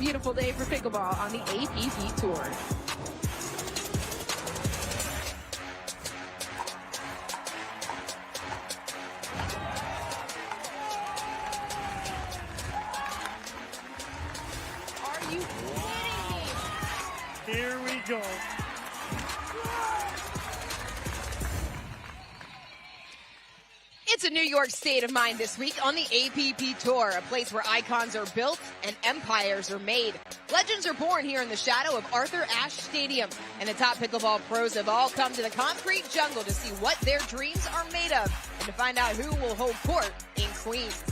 beautiful day for pickleball on the APP Tour. Are you kidding me? Here we go. It's a New York state of mind this week on the APP Tour, a place where icons are built and empires are made. Legends are born here in the shadow of Arthur Ashe Stadium, and the top pickleball pros have all come to the concrete jungle to see what their dreams are made of and to find out who will hold court in Queens.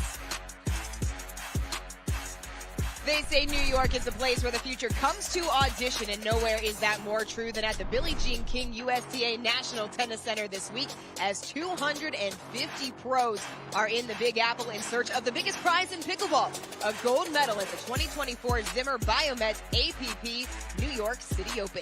They say New York is the place where the future comes to audition, and nowhere is that more true than at the Billie Jean King USTA National Tennis Center this week, as 250 pros are in the Big Apple in search of the biggest prize in pickleball, a gold medal at the 2024 Zimmer Biomet APP New York City Open.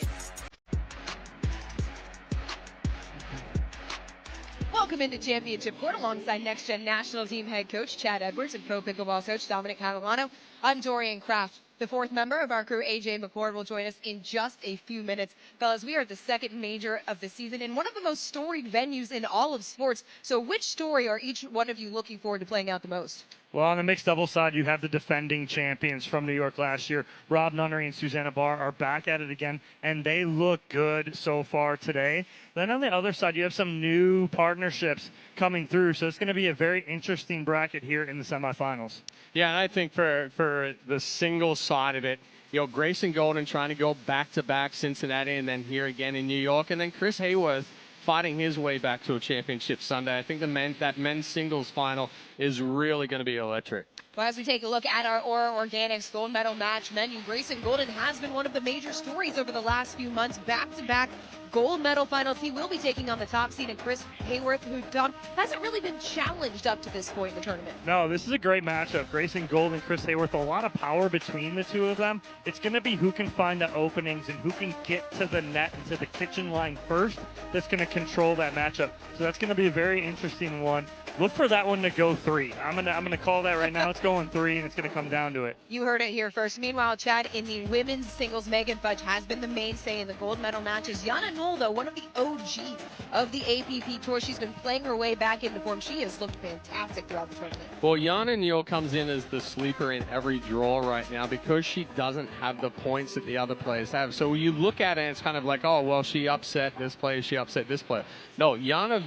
Welcome into Championship Court alongside Next Gen National Team Head Coach Chad Edwards and Pro Pickleball Coach Dominic Catalano. I'm Dorian Kraft. The fourth member of our crew, AJ McCord, will join us in just a few minutes. Fellas, we are at the second major of the season in one of the most storied venues in all of sports. So which story are each one of you looking forward to playing out the most? Well, on the mixed doubles side, you have the defending champions from New York last year. Rob Nunnery and Susanna Barr are back at it again, and they look good so far today. Then on the other side, you have some new partnerships coming through, so it's going to be a very interesting bracket here in the semifinals. Yeah, and I think for the singles side of it, you know, Grayson Golden trying to go back-to-back Cincinnati and then here again in New York, and then Chris Hayworth fighting his way back to a championship Sunday. I think that men's singles final is really going to be electric. Well, as we take a look at our Aura Organics gold medal match menu, Grayson Golden has been one of the major stories over the last few months. Back-to-back gold medal finals. He will be taking on the top seed, and Chris Hayworth, who hasn't really been challenged up to this point in the tournament. No, this is a great matchup. Grayson Golden, Chris Hayworth, a lot of power between the two of them. It's going to be who can find the openings and who can get to the net and to the kitchen line first that's going to control that matchup. So that's going to be a very interesting one. Look for that one to go 3. I'm gonna call that right now. It's going 3, and it's gonna come down to it. You heard it here first. Meanwhile, Chad, in the women's singles, Megan Fudge has been the mainstay in the gold medal matches. Jana Knoll, though, one of the OG of the APP Tour, she's been playing her way back into form. She has looked fantastic throughout the tournament. Well, Jana Knoll comes in as the sleeper in every draw right now because she doesn't have the points that the other players have. So you look at it, and it's kind of like, oh, well, she upset this player, she upset this player. No, Jana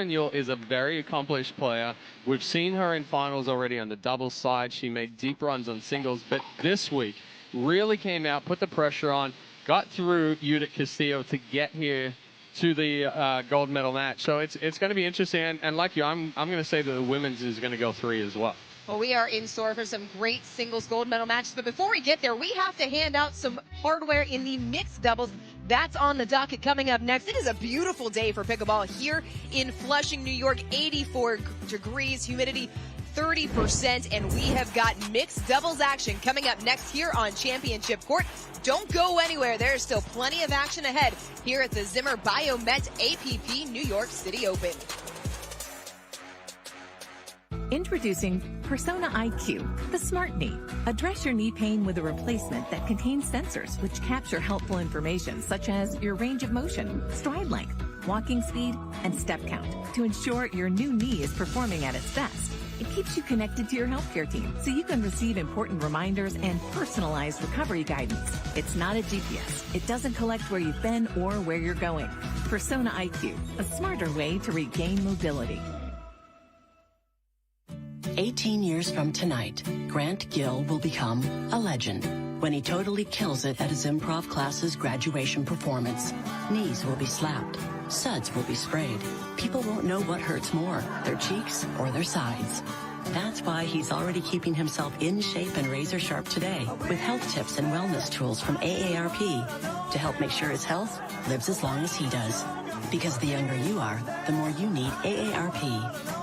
Knoll is a very accomplished player. We've seen her in finals already on the doubles side. She made deep runs on singles, but this week really came out, put the pressure on, got through Judith Castillo to get here to the gold medal match. So it's going to be interesting, and like you, I'm going to say that the women's is going to go 3 as well. Well, we are in store for some great singles gold medal matches, but before we get there, we have to hand out some hardware in the mixed doubles. That's on the docket coming up next. It is a beautiful day for pickleball here in Flushing, New York. 84 degrees, humidity 30%, and we have got mixed doubles action coming up next here on Championship Court. Don't go anywhere. There is still plenty of action ahead here at the Zimmer Biomet APP New York City Open. Introducing Persona IQ, the smart knee. Address your knee pain with a replacement that contains sensors which capture helpful information such as your range of motion, stride length, walking speed, and step count to ensure your new knee is performing at its best. It keeps you connected to your healthcare team so you can receive important reminders and personalized recovery guidance. It's not a GPS. It doesn't collect where you've been or where you're going. Persona IQ, a smarter way to regain mobility. 18 years from tonight, Grant Gill will become a legend when he totally kills it at his improv class's graduation performance. Knees will be slapped. Suds will be sprayed. People won't know what hurts more, their cheeks or their sides. That's why he's already keeping himself in shape and razor sharp today with health tips and wellness tools from AARP to help make sure his health lives as long as he does. Because the younger you are, the more you need AARP.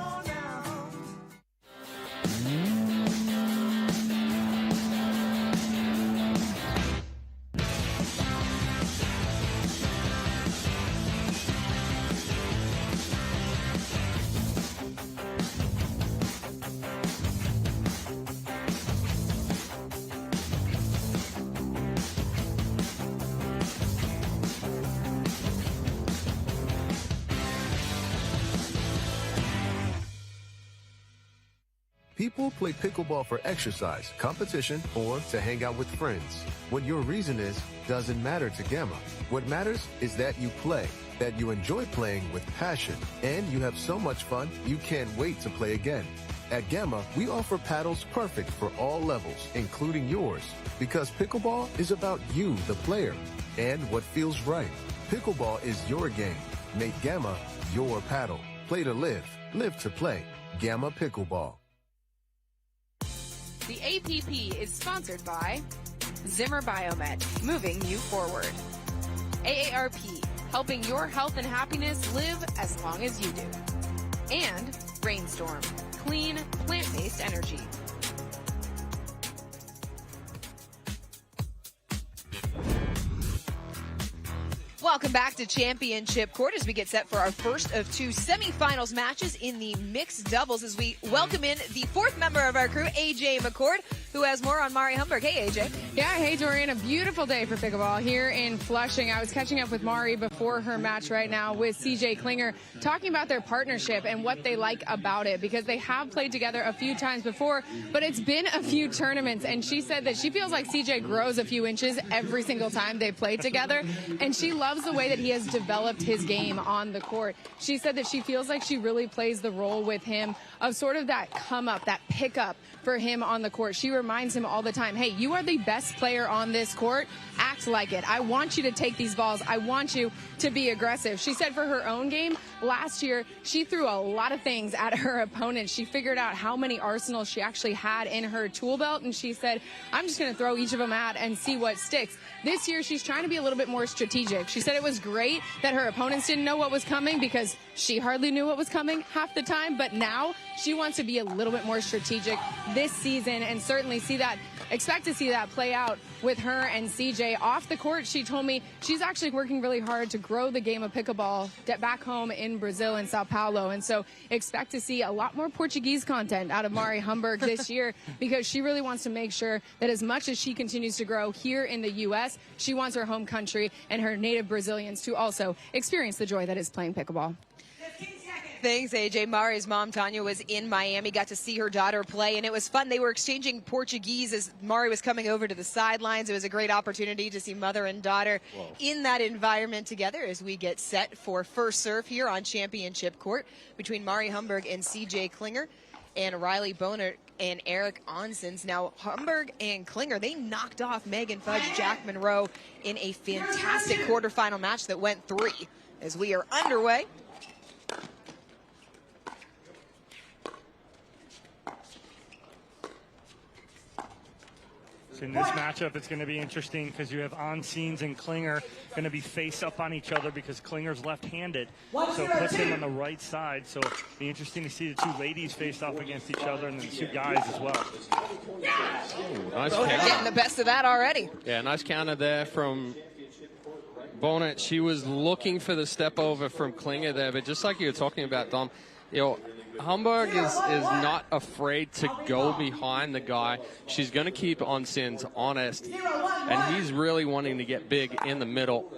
People play pickleball for exercise, competition, or to hang out with friends. What your reason is doesn't matter to Gamma. What matters is that you play, that you enjoy playing with passion, and you have so much fun you can't wait to play again. At Gamma, we offer paddles perfect for all levels, including yours, because pickleball is about you, the player, and what feels right. Pickleball is your game. Make Gamma your paddle. Play to live, live to play. Gamma Pickleball. The APP is sponsored by Zimmer Biomet, moving you forward. AARP, helping your health and happiness live as long as you do. And Rainstorm, clean, plant-based energy. Welcome back to Championship Court as we get set for our first of two semifinals matches in the mixed doubles as we welcome in the fourth member of our crew, AJ McCord, who has more on Mari Humburg. Hey, AJ. Yeah, hey, Dorian. A beautiful day for pickleball here in Flushing. I was catching up with Mari before her match right now with CJ Klinger, talking about their partnership and what they like about it, because they have played together a few times before, but it's been a few tournaments, and she said that she feels like CJ grows a few inches every single time they play together, and she loves the way that he has developed his game on the court. She said that she feels like she really plays the role with him of sort of that come up, that pick up for him on the court. She reminds him all the time, hey, you are the best player on this court. Act like it. I want you to take these balls. I want you to be aggressive. She said for her own game, last year, she threw a lot of things at her opponent. She figured out how many arsenals she actually had in her tool belt, and she said, I'm just going to throw each of them out and see what sticks. This year, she's trying to be a little bit more strategic. She said it was great that her opponents didn't know what was coming because she hardly knew what was coming half the time, but now she wants to be a little bit more strategic this season and certainly expect to see that play out with her and CJ off the court. She told me she's actually working really hard to grow the game of pickleball back home in Brazil, in Sao Paulo, and so expect to see a lot more Portuguese content out of Mari Humburg this year because she really wants to make sure that as much as she continues to grow here in the U.S., she wants her home country and her native Brazilians to also experience the joy that is playing pickleball. Thanks, AJ. Mari's mom, Tanya, was in Miami, got to see her daughter play, and it was fun. They were exchanging Portuguese as Mari was coming over to the sidelines. It was a great opportunity to see mother and daughter in that environment together as we get set for first serve here on Championship Court between Mari Humburg and CJ Klinger and Riley Boner and Eric Onsens. Now, Humburg and Klinger, they knocked off Megan Fudge, Jack Monroe in a fantastic quarterfinal match that went 3 as we are underway. In this matchup, it's going to be interesting because you have Onsens and Klinger going to be face up on each other because Klinger's left-handed, so it puts him on the right side. So it'll be interesting to see the two ladies face off against each other and then the two guys as well. Ooh, nice counter. Getting the best of that already. Yeah, nice counter there from Bonnet. She was looking for the step over from Klinger there, but just like you were talking about, Dom, you know, Humburg is not afraid to go behind the guy. She's going to keep Onsens honest, and he's really wanting to get big in the middle.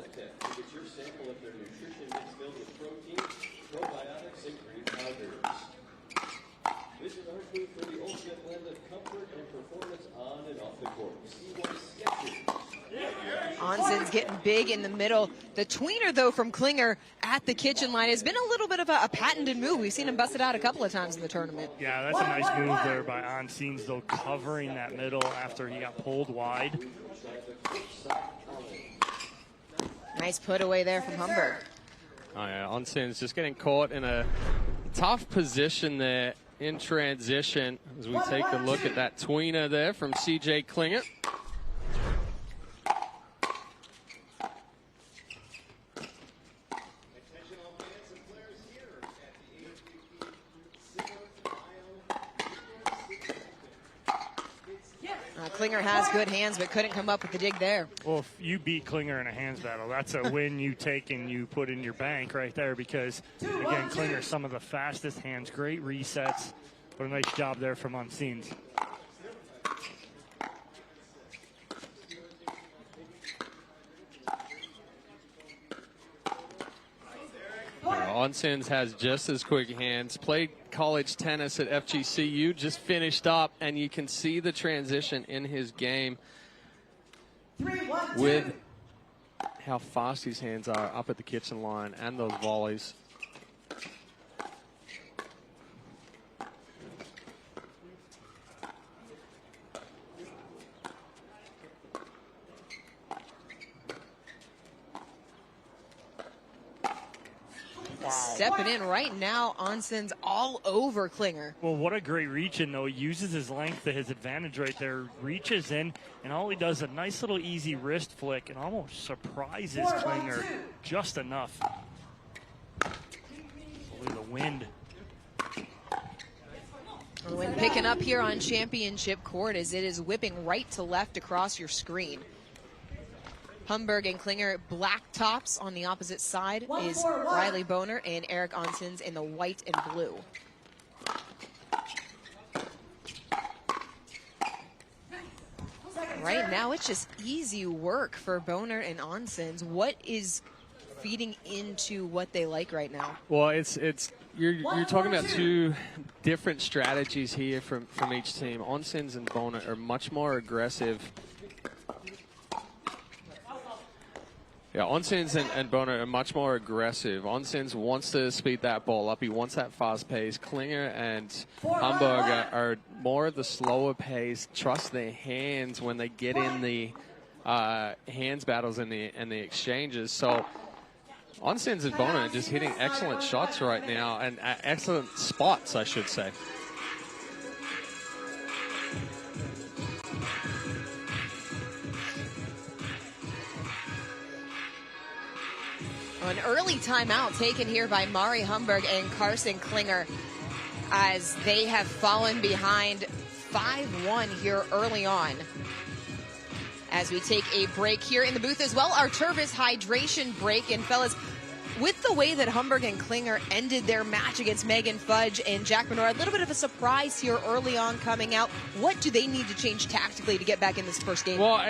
Onsens getting big in the middle. The tweener, though, from Klinger at the kitchen line has been a little bit of a patented move. We've seen him bust it out a couple of times in the tournament. Yeah, that's a nice move there by Onsens, though, covering that middle after he got pulled wide. Nice put away there from Humburg. Oh, yeah, Onsens just getting caught in a tough position there in transition as we take a look at that tweener there from CJ Klinger. Klinger has good hands, but couldn't come up with the dig there. Well, if you beat Klinger in a hands battle, that's a win you take and you put in your bank right there because, again, Klinger, some of the fastest hands, great resets, but a nice job there from Onsens. Onsins has just as quick hands. Played college tennis at FGCU, just finished up, and you can see the transition in his game with how fast his hands are up at the kitchen line and those volleys. Stepping in right now, Onsins all over Klinger. Well, what a great reach in, though. He uses his length to his advantage right there, reaches in, and all he does is a nice little easy wrist flick and almost surprises Klinger just enough. Look at the wind. The wind picking up here on championship court as it is whipping right to left across your screen. Humburg and Klinger black tops. On the opposite side is Riley Boner and Eric Onsins in the white and blue. Right now it's just easy work for Boner and Onsins. What is feeding into what they like right now? Well, you're talking about two different strategies here from each team. Onsins and Boner are much more aggressive. Yeah, Onsins and Boner are much more aggressive. Onsins wants to speed that ball up. He wants that fast pace. Klinger and Humburg are more of the slower pace. Trust their hands when they get in the hands battles and the exchanges. So Onsins and Boner are just hitting excellent shots right now, and excellent spots, I should say. An early timeout taken here by Mari Humburg and Carson Klinger as they have fallen behind 5-1 here early on. As we take a break here in the booth as well, our Tervis hydration break. And fellas, with the way that Humburg and Klinger ended their match against Megan Fudge and Jack Menor, a little bit of a surprise here early on coming out. What do they need to change tactically to get back in this first game? Well,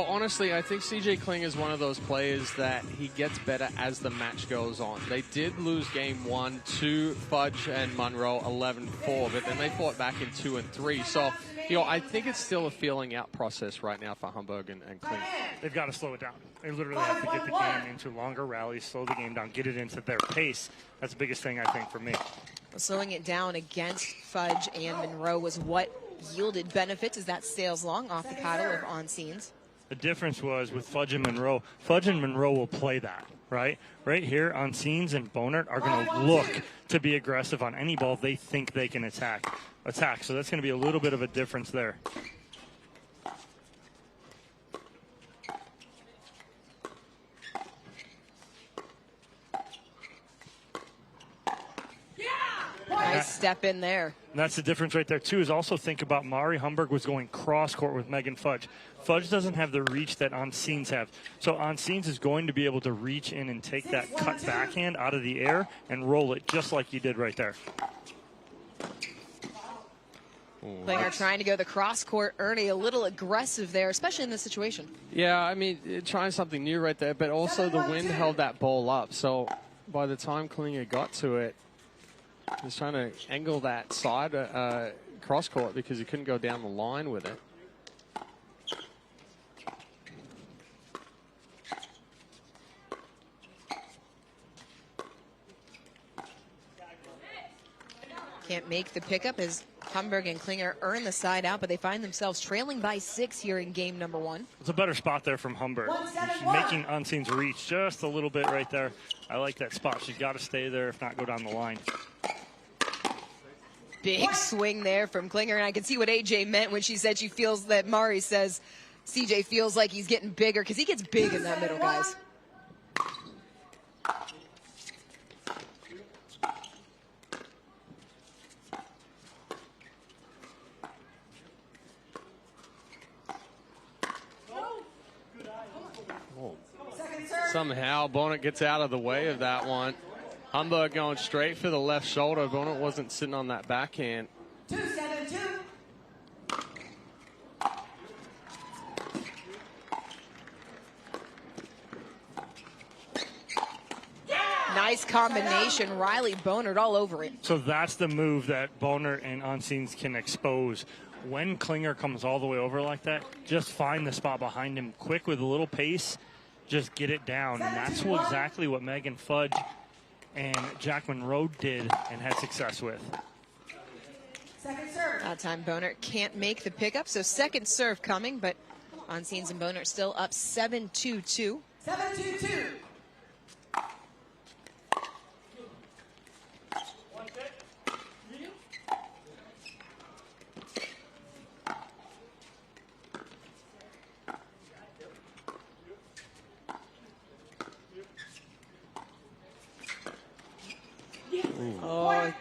honestly, I think CJ Kling is one of those players that he gets better as the match goes on. They did lose game 1 to Fudge and Monroe 11-4, but then they fought back in 2 and 3. So, I think it's still a feeling out process right now for Humburg and Kling. They've got to slow it down. They literally have to get the game into longer rallies, slow the game down, get it into their pace. That's the biggest thing, I think, for me. Slowing it down against Fudge and Monroe was what yielded benefits as that sails long off the paddle of Onsins. The difference was with Fudge and Monroe will play that, right? Right here, Onsins and Boner are going to look to be aggressive on any ball they think they can attack. So that's going to be a little bit of a difference there. Nice step in there. And that's the difference right there, too, is also think about Mari Humburg was going cross-court with Megan Fudge. Fudge doesn't have the reach that Onsins have. So Onsins is going to be able to reach in and take that cut backhand out of the air and roll it just like he did right there. Klinger trying to go the cross-court. Ernie a little aggressive there, especially in this situation. Yeah, I mean, trying something new right there, but also the wind held that ball up. So by the time Klinger got to it, he was trying to angle that side cross-court because he couldn't go down the line with it. Can't make the pickup as Humburg and Klinger earn the side out, but they find themselves trailing by 6 here in game number 1. It's a better spot there from Humburg. She's making Onsins reach just a little bit right there. I like that spot. She's got to stay there, if not go down the line. Big swing there from Klinger, and I can see what AJ meant when she said she feels that Mari says CJ feels like he's getting bigger, because he gets big in that middle, guys. Somehow Bonnet gets out of the way of that one. Humburg going straight for the left shoulder. Bonnet wasn't sitting on that backhand. 2-7-2. Nice combination. Riley Bonert all over it. So that's the move that Bonert and Onsines can expose. When Klinger comes all the way over like that, just find the spot behind him quick with a little pace, just get it down. And that's exactly what Megan Fudge and Jack Monroe did and had success with. That time Bonert can't make the pickup, so second serve coming, but Onsines and Bonert still up 7-2-2. 7-2-2. Oh,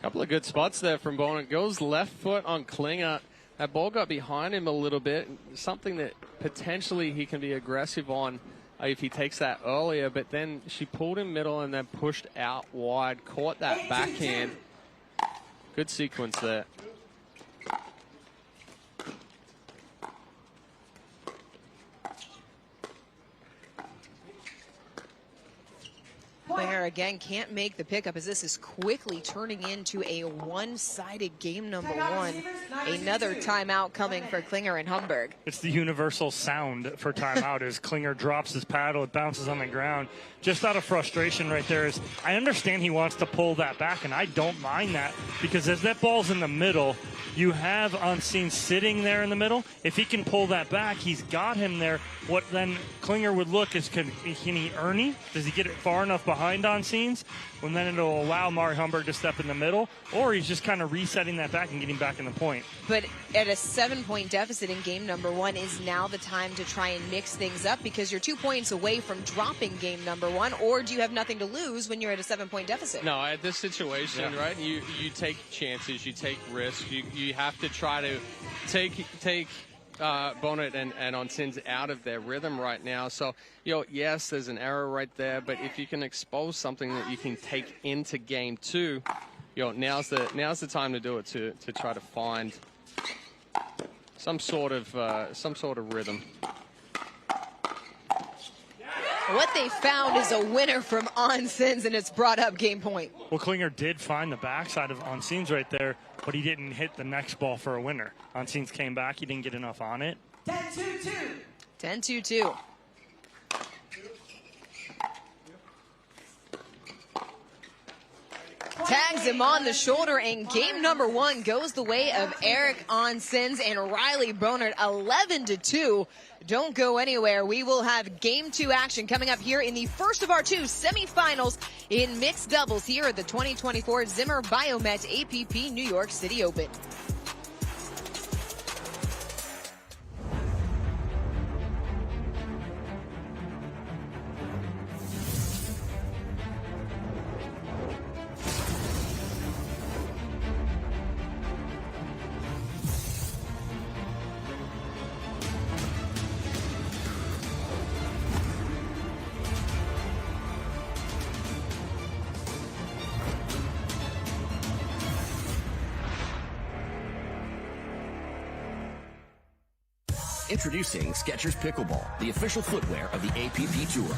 couple of good spots there from Bonnet. Goes left foot on Klinger. That ball got behind him a little bit. Something that potentially he can be aggressive on if he takes that earlier. But then she pulled him middle and then pushed out wide. Caught that backhand. Good sequence there. Klinger again can't make the pickup as this is quickly turning into a one-sided game number one. Another timeout coming for Klinger and Humburg. It's the universal sound for timeout as Klinger drops his paddle, it bounces on the ground. Just out of frustration right there is, I understand he wants to pull that back, and I don't mind that, because as that ball's in the middle, you have Onsines sitting there in the middle. If he can pull that back, he's got him there. What then Klinger would look is, can he earn? Does he get it far enough behind Onsines? And then it'll allow Mari Humburg to step in the middle, or he's just kind of resetting that back and getting back in the point. But at a 7-point deficit in game number one is now the time to try and mix things up, because you're 2 points away from dropping game number one, or do you have nothing to lose when you're at a 7-point deficit? No, at this situation, right, you take chances, you take risks, you have to try to take Bonnet and Onsines out of their rhythm right now. So, yes, there's an error right there, but if you can expose something that you can take into game two, now's the time to do it, to try to find some sort of rhythm. What they found is a winner from Onsines, and it's brought up game point. Well, Klinger did find the backside of Onsines right there, but he didn't hit the next ball for a winner. Onsines came back. He didn't get enough on it. 10-2-2. 10-2-2. Tags him on the shoulder, and game number one goes the way of Eric Onsines and Riley Bonert, 11-2. Don't go anywhere. We will have game two action coming up here in the first of our two semifinals in mixed doubles here at the 2024 Zimmer Biomet APP New York City Open. Introducing Skechers Pickleball, the official footwear of the APP Tour.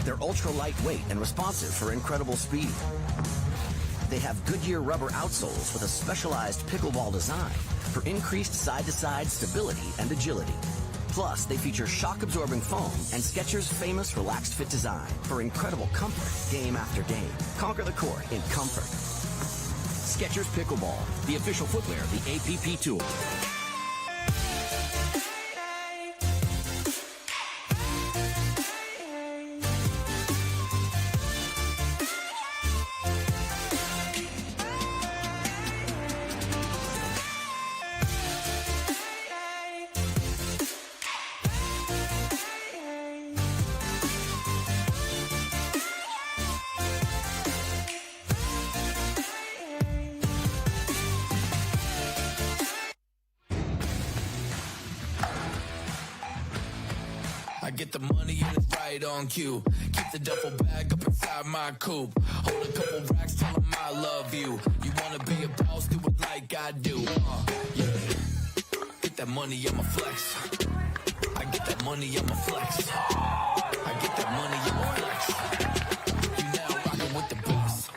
They're ultra lightweight and responsive for incredible speed. They have Goodyear rubber outsoles with a specialized pickleball design for increased side-to-side stability and agility. Plus, they feature shock-absorbing foam and Skechers' famous relaxed fit design for incredible comfort game after game. Conquer the court in comfort. Skechers Pickleball, the official footwear of the APP Tour. Get the money and it's right on cue. Keep the duffel bag up inside my coupe. Hold a couple racks, tell them I love you. You wanna be a boss, do it like I do. Yeah. Get that money, I'ma flex. I get that money, I'ma flex. I get that money, I'ma flex. You now rockin' with the best.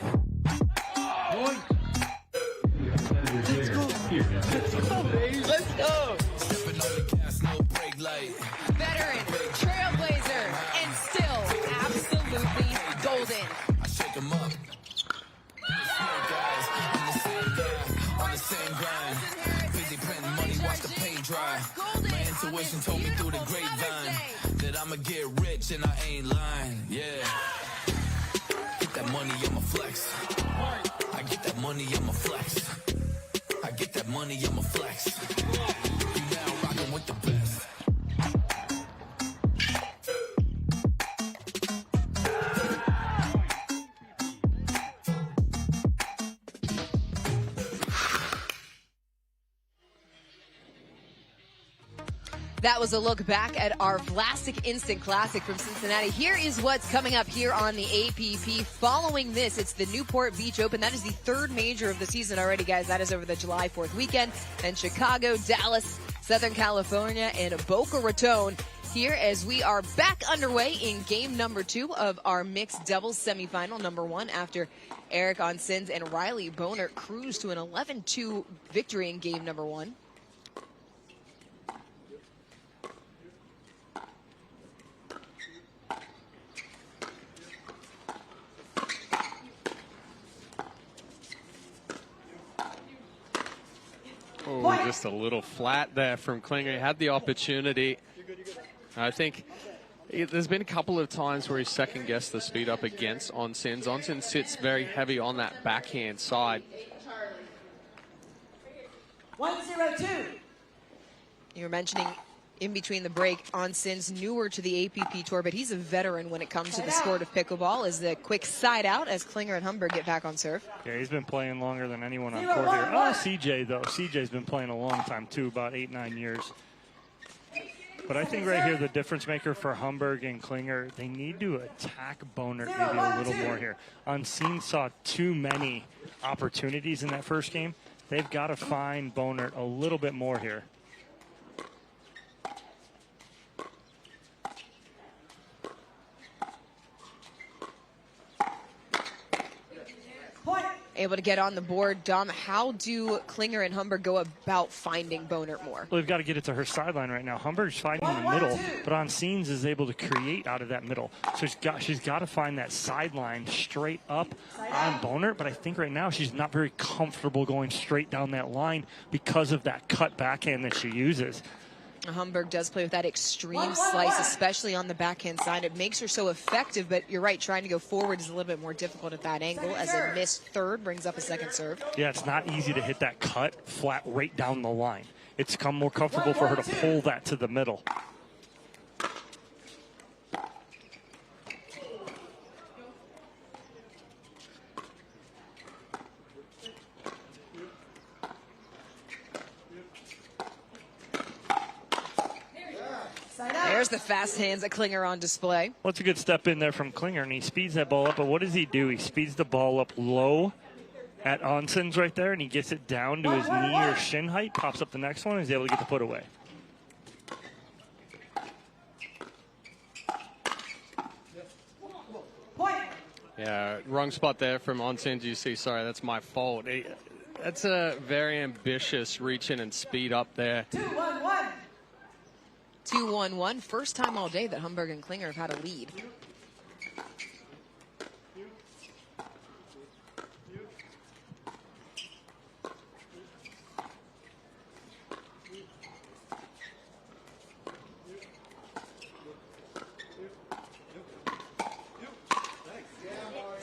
Let's go. Stepping on the gas, no brake light. Veteran, trailblazer, and still absolutely golden. I shake 'em up. Guys, I'm the same guy, on the same grind. Busy printing money, watch the paint dry. My intuition told me through the grapevine that I'ma get rich and I ain't lying. Yeah. Get that money, I'ma flex. I get that money, I'ma flex. I get that money, I'ma flex. You now rockin' with the best. That was a look back at our Vlastic Instant Classic from Cincinnati. Here is what's coming up here on the APP. Following this, it's the Newport Beach Open. That is the third major of the season already, guys. That is over the July 4th weekend. And Chicago, Dallas, Southern California, and Boca Raton here as we are back underway in game number 2 of our mixed doubles semifinal number 1 after Eric Onsins and Riley Boner cruised to an 11-2 victory in game number 1. Oh, just a little flat there from Klinger. He had the opportunity. I think there's been a couple of times where he second-guessed the speed up against Onsins. Onsins sits very heavy on that backhand side. 1-0-2. You were mentioning in between the break, Onsins newer to the APP Tour, but he's a veteran when it comes to the sport of pickleball. As the quick side out as Klinger and Humburg get back on serve. Yeah, he's been playing longer than anyone on court here. Oh, CJ, though. CJ's been playing a long time, too, about 8-9 years. But I think right here, the difference maker for Humburg and Klinger, they need to attack Boner maybe a little more here. Onsins saw too many opportunities in that first game. They've got to find Boner a little bit more here. Able to get on the board. Dom, how do Klinger and Humburg go about finding Boner more? Well, they've got to get it to her sideline right now. Humburg's fighting in the middle, but Onsins is able to create out of that middle. So she's got to find that sideline straight up on Boner, but I think right now she's not very comfortable going straight down that line because of that cut backhand that she uses. Humburg does play with that extreme slice, especially on the backhand side. It makes her so effective, but you're right, trying to go forward is a little bit more difficult at that angle as a missed third brings up a second serve. Yeah, it's not easy to hit that cut flat right down the line. It's come more comfortable for her to pull that to the middle. There's the fast hands at Klinger on display. Well, it's a good step in there from Klinger, and he speeds that ball up. But what does he do? He speeds the ball up low at Onsins right there, and he gets it down to his knee or shin height, pops up the next one, and he's able to get the put away. Yeah, wrong spot there from Onsins. You see, sorry, that's my fault. That's a very ambitious reach in and speed up there. 2-1-1. 2-1-1. First time all day that Humburg and Klinger have had a lead.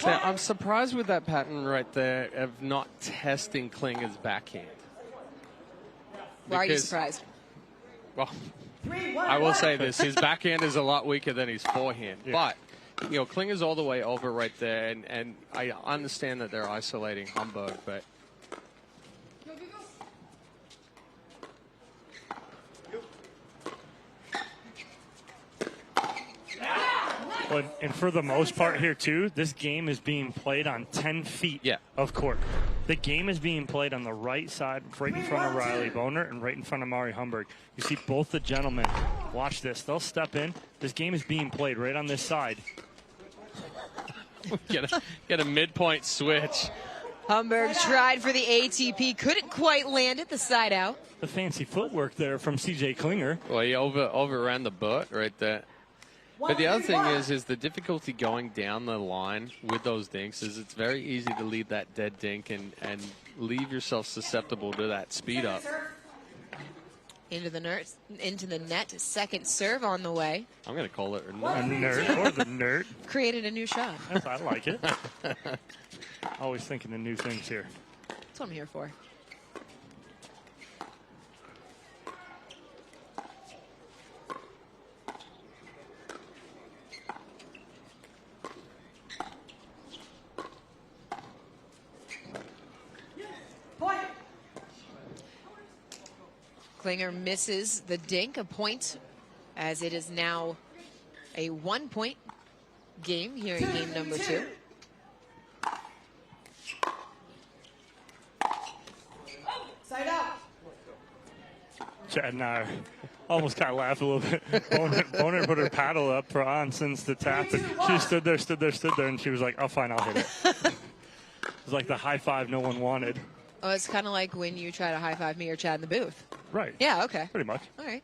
Yeah, I'm surprised with that pattern right there of not testing Klinger's backhand. Why are you surprised? Well, I will say this, his backhand is a lot weaker than his forehand. Yeah. But, you know, Klinger's all the way over right there, and I understand that they're isolating Humburg, but... And for the most part here, too, this game is being played on 10 feet of court. The game is being played on the right side, right in front of Riley Boner and right in front of Mari Humburg. You see both the gentlemen. Watch this. They'll step in. This game is being played right on this side. Get a midpoint switch. Humburg tried for the ATP, couldn't quite land it, the side out. The fancy footwork there from CJ Klinger. Well, he overran the butt right there. But the other thing is the difficulty going down the line with those dinks is it's very easy to leave that dead dink and leave yourself susceptible to that speed up. Into the net, second serve on the way. I'm going to call it a nerd or the nerd. Created a new shot. Yes, I like it. Always thinking of new things here. That's what I'm here for. Klinger misses the dink, a point, as it is now a 1-point game here in game number 2. Side out. Chad and I almost kind of laughed a little bit. Boner put her paddle up for Onsens to tap, and she stood there, and she was like, "Oh, fine, I'll hit it." It was like the high five no one wanted. Oh, it's kind of like when you try to high five me or Chad in the booth. Right. Yeah, okay. Pretty much. All right.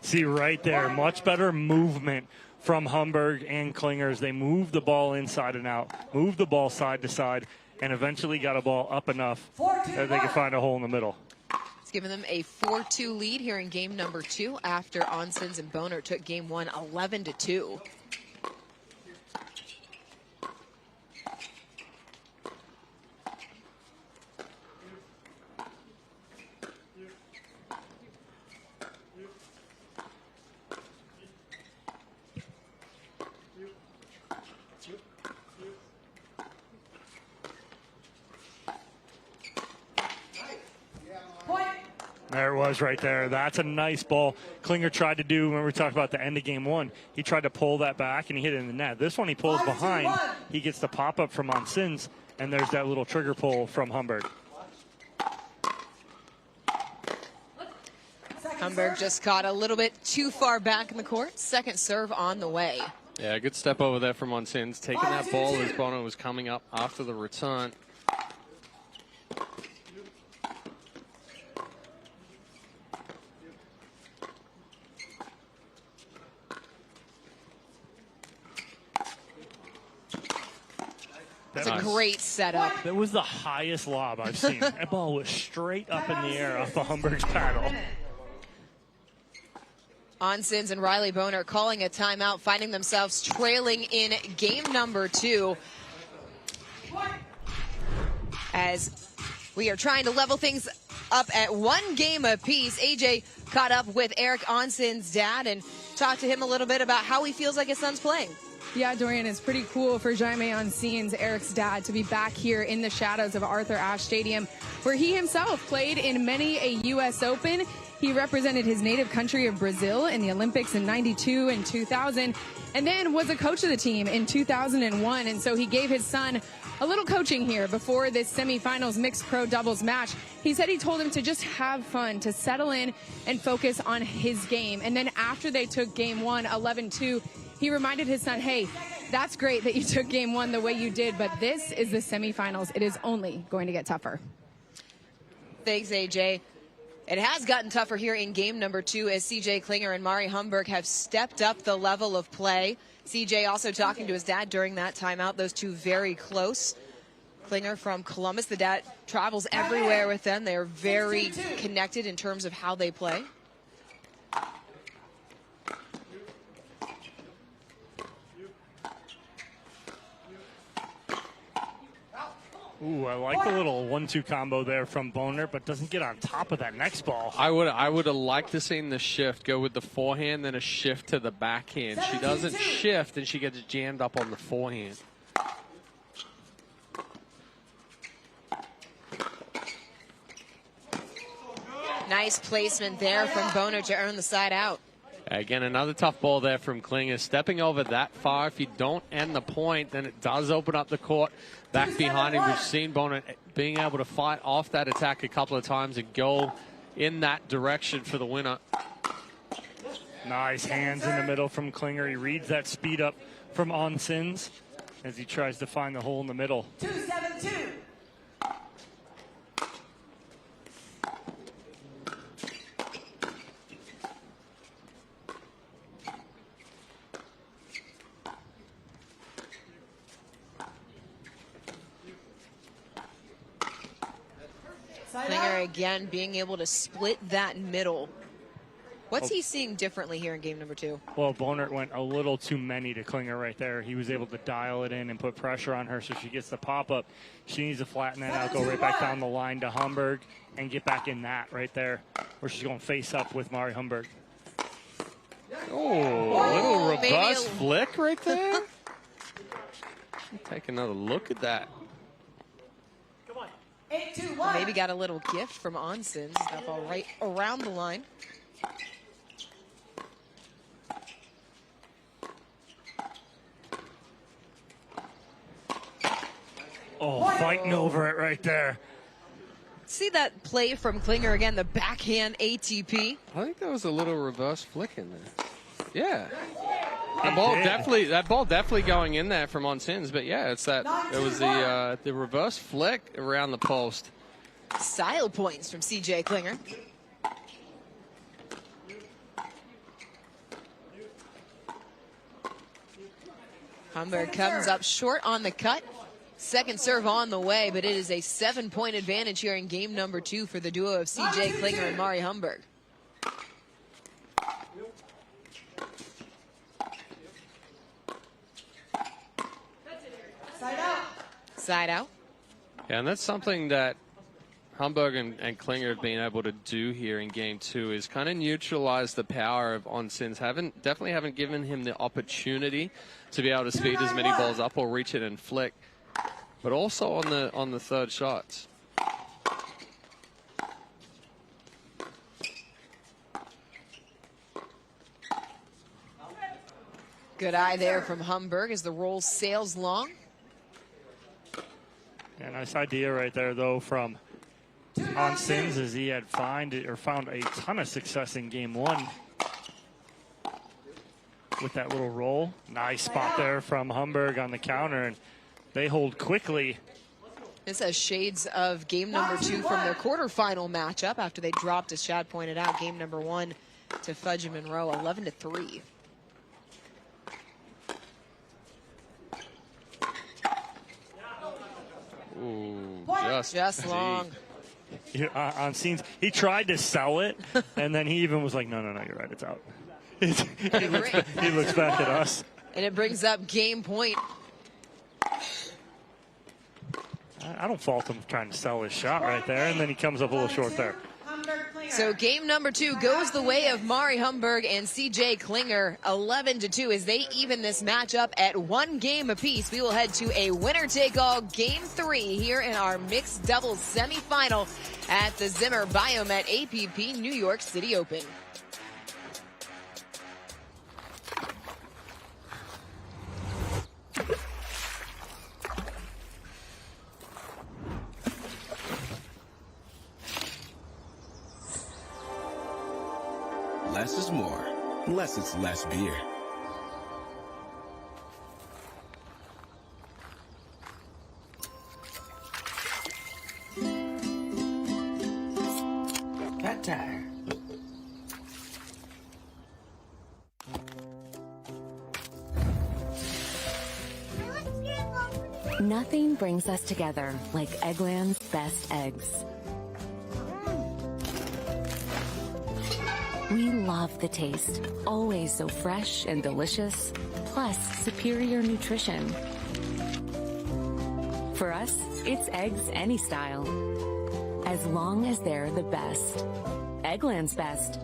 See right there, much better movement from Humburg and Klinger as they move the ball inside and out, move the ball side to side, and eventually got a ball up enough that they could find a hole in the middle. It's given them a 4-2 lead here in game number 2 after Onsens and Boner took game 1 11-2. There it was right there. That's a nice ball. Klinger tried to do, when we talked about the end of game 1, he tried to pull that back and he hit it in the net. This one he pulls behind. He gets the pop up from Onsens, and there's that little trigger pull from Humburg. Humburg just caught a little bit too far back in the court. Second serve on the way. Yeah, good step over there from Onsens, taking that ball as Bono was coming up after the return. That's a great setup. That was the highest lob I've seen. That ball was straight up in the air off of Humburg's paddle. Onsens and Riley Boner calling a timeout, finding themselves trailing in game number 2. As we are trying to level things up at 1 game apiece. AJ caught up with Eric Onsens' dad and talked to him a little bit about how he feels like his son's playing. Yeah, Dorian, it's pretty cool for Jaime Onsens, Eric's dad, to be back here in the shadows of Arthur Ashe Stadium, where he himself played in many a U.S. Open. He represented his native country of Brazil in the Olympics in '92 and 2000, and then was a coach of the team in 2001. And so he gave his son a little coaching here before this semifinals mixed pro doubles match. He said he told him to just have fun, to settle in and focus on his game. And then after they took game 1, 11-2, he reminded his son, hey, that's great that you took game 1 the way you did, but this is the semifinals. It is only going to get tougher. Thanks, AJ. It has gotten tougher here in game number 2 as CJ Klinger and Mari Humburg have stepped up the level of play. CJ also talking to his dad during that timeout. Those two very close. Klinger from Columbus. The dad travels everywhere with them. They're very connected in terms of how they play. Ooh, I like the little 1-2 combo there from Boner, but doesn't get on top of that next ball. I would have liked to seen the shift go with the forehand, then a shift to the backhand. She doesn't shift, and she gets jammed up on the forehand. Nice placement there from Boner to earn the side out. Again, another tough ball there from Klinger. Stepping over that far, if you don't end the point, then it does open up the court back behind him. We've seen Boner being able to fight off that attack a couple of times and go in that direction for the winner. Nice hands in the middle from Klinger. He reads that speed up from Onsins as he tries to find the hole in the middle. 2-7-2. Klinger again being able to split that middle. What's he seeing differently here in game number 2? Well, Bonert went a little too many to Klinger right there. He was able to dial it in and put pressure on her so she gets the pop-up. She needs to flatten that out, go right back down the line to Humburg and get back in that right there where she's going to face up with Mari Humburg. Oh, a little robust flick right there. Take another look at that. Maybe got a little gift from Onsins. That ball right around the line. Oh, fighting over it right there. See that play from Klinger again, the backhand ATP. I think there was a little reverse flick in there. Yeah. That ball definitely going in there from Onsins, but yeah, it's that. It was the reverse flick around the post. Style points from CJ Klinger. Humburg comes up short on the cut. Second serve on the way, but it is a 7-point advantage here in game number 2 for the duo of CJ Klinger and Mari Humburg. Side out. Side out. Yeah, and that's something that Humburg and Klinger have been able to do here in game 2 is kind of neutralize the power of Onsins. Definitely haven't given him the opportunity to be able to speed as many balls up or reach it and flick. But also on the third shots. Good eye there from Humburg as the roll sails long. Yeah, nice idea right there, though, from Onsins, as he had found a ton of success in game 1 with that little roll. Nice spot there from Humburg on the counter, and they hold quickly. This has shades of game number 2 from their quarterfinal matchup after they dropped, as Shad pointed out, game number 1 to Fudge and Monroe, 11-3. Ooh, just long. On scenes, he tried to sell it, and then he even was like, no, you're right, it's out. He looks back at us. And it brings up game point. I don't fault him trying to sell his shot right there, and then he comes up a little short there. So game number 2 goes the way of Mari Humburg and CJ Klinger, 11-2, as they even this matchup at 1 game apiece. We will head to a winner-take-all game 3 here in our mixed doubles semifinal at the Zimmer Biomet APP New York City Open. Less is more, unless it's less beer. Cat tire. Nothing brings us together like Eggland's best eggs. We love the taste, always so fresh and delicious, plus superior nutrition. For us, it's eggs any style, as long as they're the best. Eggland's best.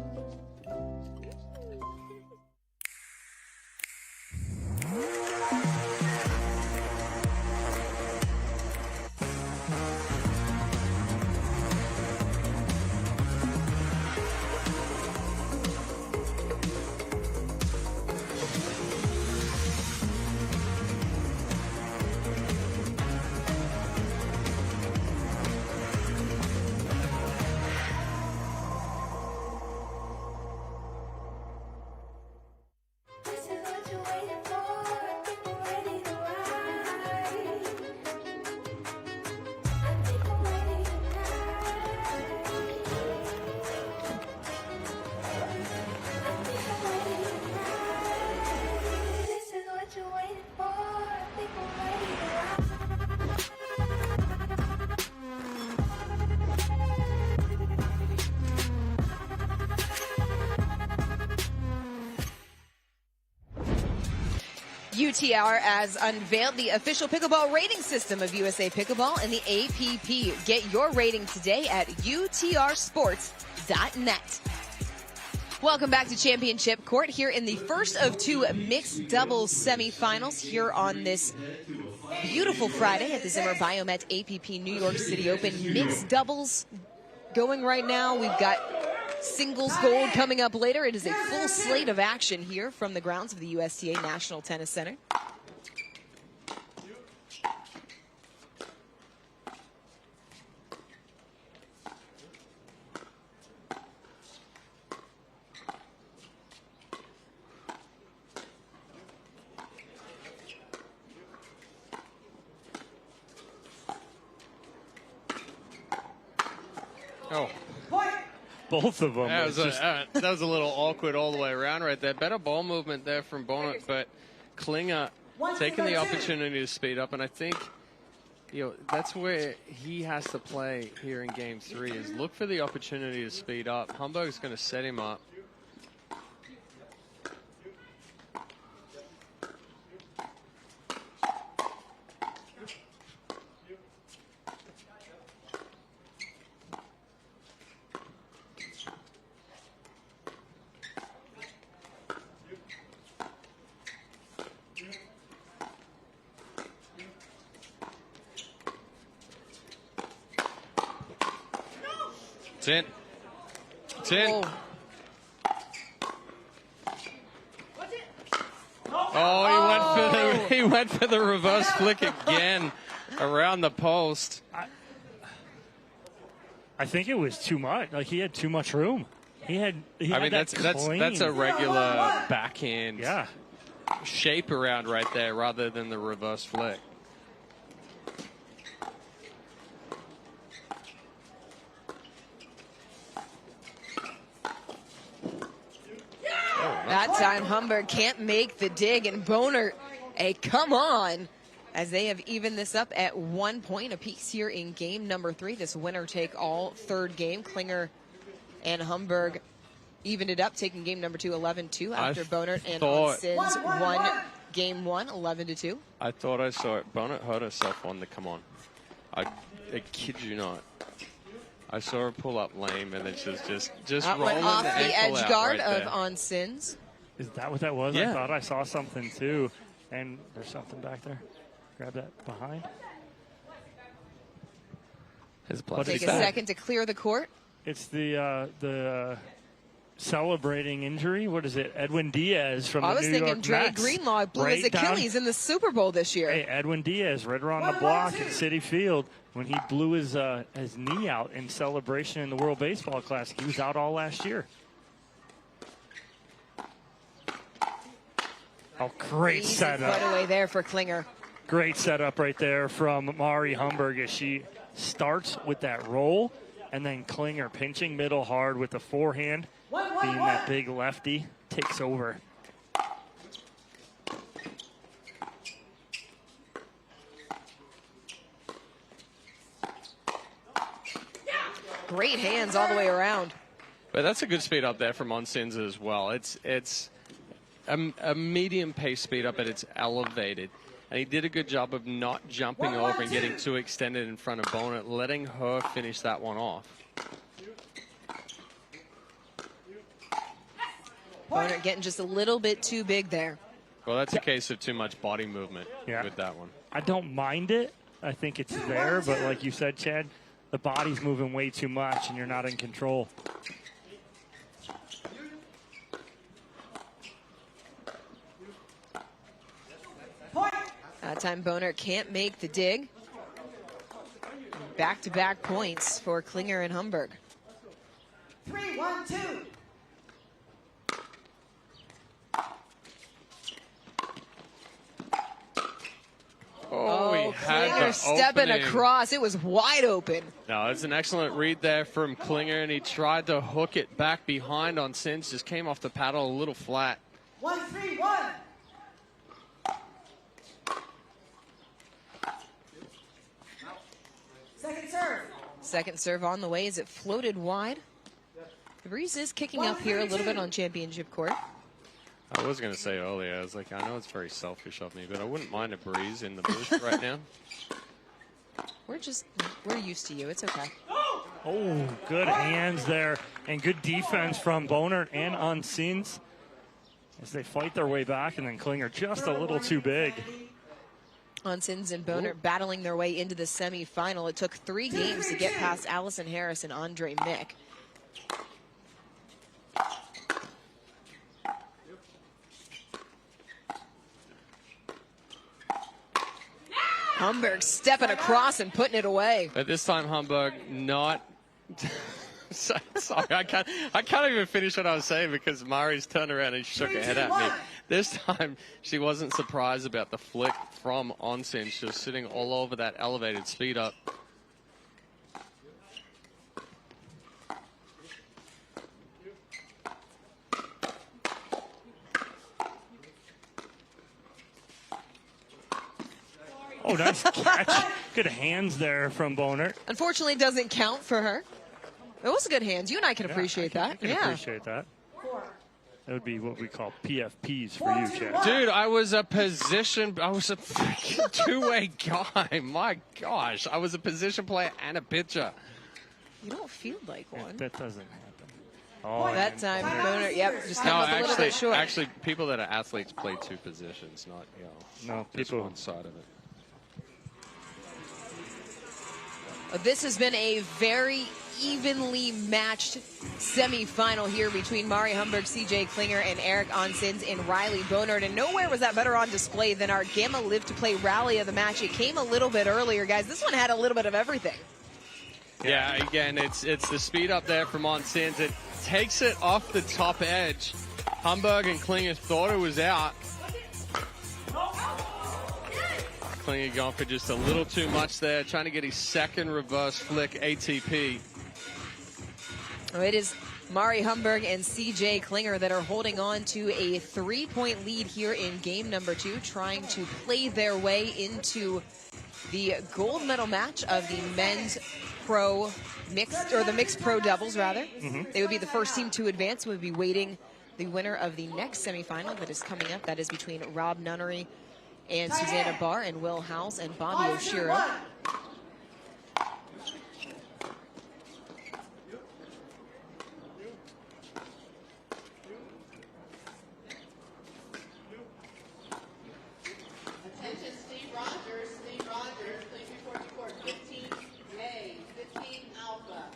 UTR has unveiled the official pickleball rating system of USA Pickleball and the APP. Get your rating today at utrsports.net. Welcome back to Championship Court here in the first of two mixed doubles semifinals here on this beautiful Friday at the Zimmer Biomet APP New York City Open. Mixed doubles going right now. We've got singles gold coming up later. It is a full slate of action here from the grounds of the USTA National Tennis Center. Oh. Both of them. That was a little awkward all the way around right there. Better ball movement there from Biomet, but Klinger taking the opportunity to speed up, and I think that's where he has to play here in Game 3 is look for the opportunity to speed up. Humburg's going to set him up. It's in. It's in. Oh, he went for the reverse flick again around the post. I think it was too much. Like he had too much room. I mean, that's a regular backhand shape around right there rather than the reverse flick. That time Humburg can't make the dig, and Boner, come on, as they have evened this up at 1 point apiece here in game number 3. This winner-take-all third game. Klinger and Humburg evened it up, taking game number 2 11-2 after Boner and Sins won game 1 11-2. I thought I saw it. Boner hurt herself on the come on. I kid you not. I saw her pull up lame, and then she was just rolling went off the edge guard right of On Sins. Is that what that was? Yeah. I thought I saw something too. And there's something back there. Grab that behind. Take a second to clear the court. It's the celebrating injury. What is it? Edwin Diaz from the New York Mets. I was thinking Dre Greenlaw blew his Achilles in the Super Bowl this year. Hey, Edwin Diaz, right around the block at Citi Field, when he blew his knee out in celebration in the World Baseball Classic. He was out all last year. Oh, great setup. Put away there for Klinger. Great setup right there from Mari Humburg as she starts with that roll, and then Klinger pinching middle hard with the forehand, being that big lefty, takes over. Great hands all the way around. But that's a good speed up there from Onsins as well. It's a medium pace speed up, but it's elevated. And he did a good job of not jumping over and getting too extended in front of Bonet, letting her finish that one off. Bonet getting just a little bit too big there. Well, that's a case of too much body movement with that one. I don't mind it. I think it's there, but like you said, Chad, the body's moving way too much and you're not in control. That time Boner can't make the dig. Back-to-back points for Klinger and Humburg. 3-1-2. Oh, Klinger stepping across. It was wide open. No, it's an excellent read there from Klinger, and he tried to hook it back behind on Sins. Just came off the paddle a little flat. 1-3-1. Second serve. Second serve on the way as it floated wide. The breeze is kicking up here a little bit on championship court. I was going to say earlier, I was like, I know it's very selfish of me, but I wouldn't mind a breeze in the booth right now. We're used to you. It's okay. Oh, good hands there and good defense from Bonert and Unsins as they fight their way back, and then Klinger just a little too big. Unsins and Bonert battling their way into the semifinal. It took 3 games to get past Allison Harris and Andre Mick. Humburg stepping across and putting it away. But this time, Humburg not. Sorry, I can't even finish what I was saying because Mari's turned around and shook her head at me. This time, she wasn't surprised about the flick from Onsen. She was sitting all over that elevated speed up. Oh, nice catch. Good hands there from Bonert. Unfortunately, it doesn't count for her. It was good hands. You and I can appreciate that. I can appreciate that. That would be what we call PFPs for you, Chad. Dude, I was a freaking two-way guy. My gosh, I was a position player and a pitcher. You don't feel like one. That doesn't happen. Oh, that time, Bonert, just came up a little bit short. Actually, people that are athletes play 2 positions, not, no, just people one side of it. This has been a very evenly matched semifinal here between Mari Humburg, CJ Klinger, and Eric Onsins and Riley Bonert. And nowhere was that better on display than our Gamma Live to Play rally of the match. It came a little bit earlier, guys. This one had a little bit of everything. Yeah, again, it's the speed up there from Onsins. It takes it off the top edge. Humburg and Klinger thought it was out. Klinger going for just a little too much there, trying to get his second reverse flick ATP. Oh, it is Mari Humburg and CJ Klinger that are holding on to a 3-point lead here in game number 2, trying to play their way into the gold medal match of the men's pro mixed, or the mixed pro doubles rather. They would be the first team to advance. We'll be waiting the winner of the next semifinal that is coming up. That is between Rob Nunnery and Susanna Barr and Will House and Bobby Oshiro. Attention, Steve Rogers, please report to court. 15A, 15 Alpha.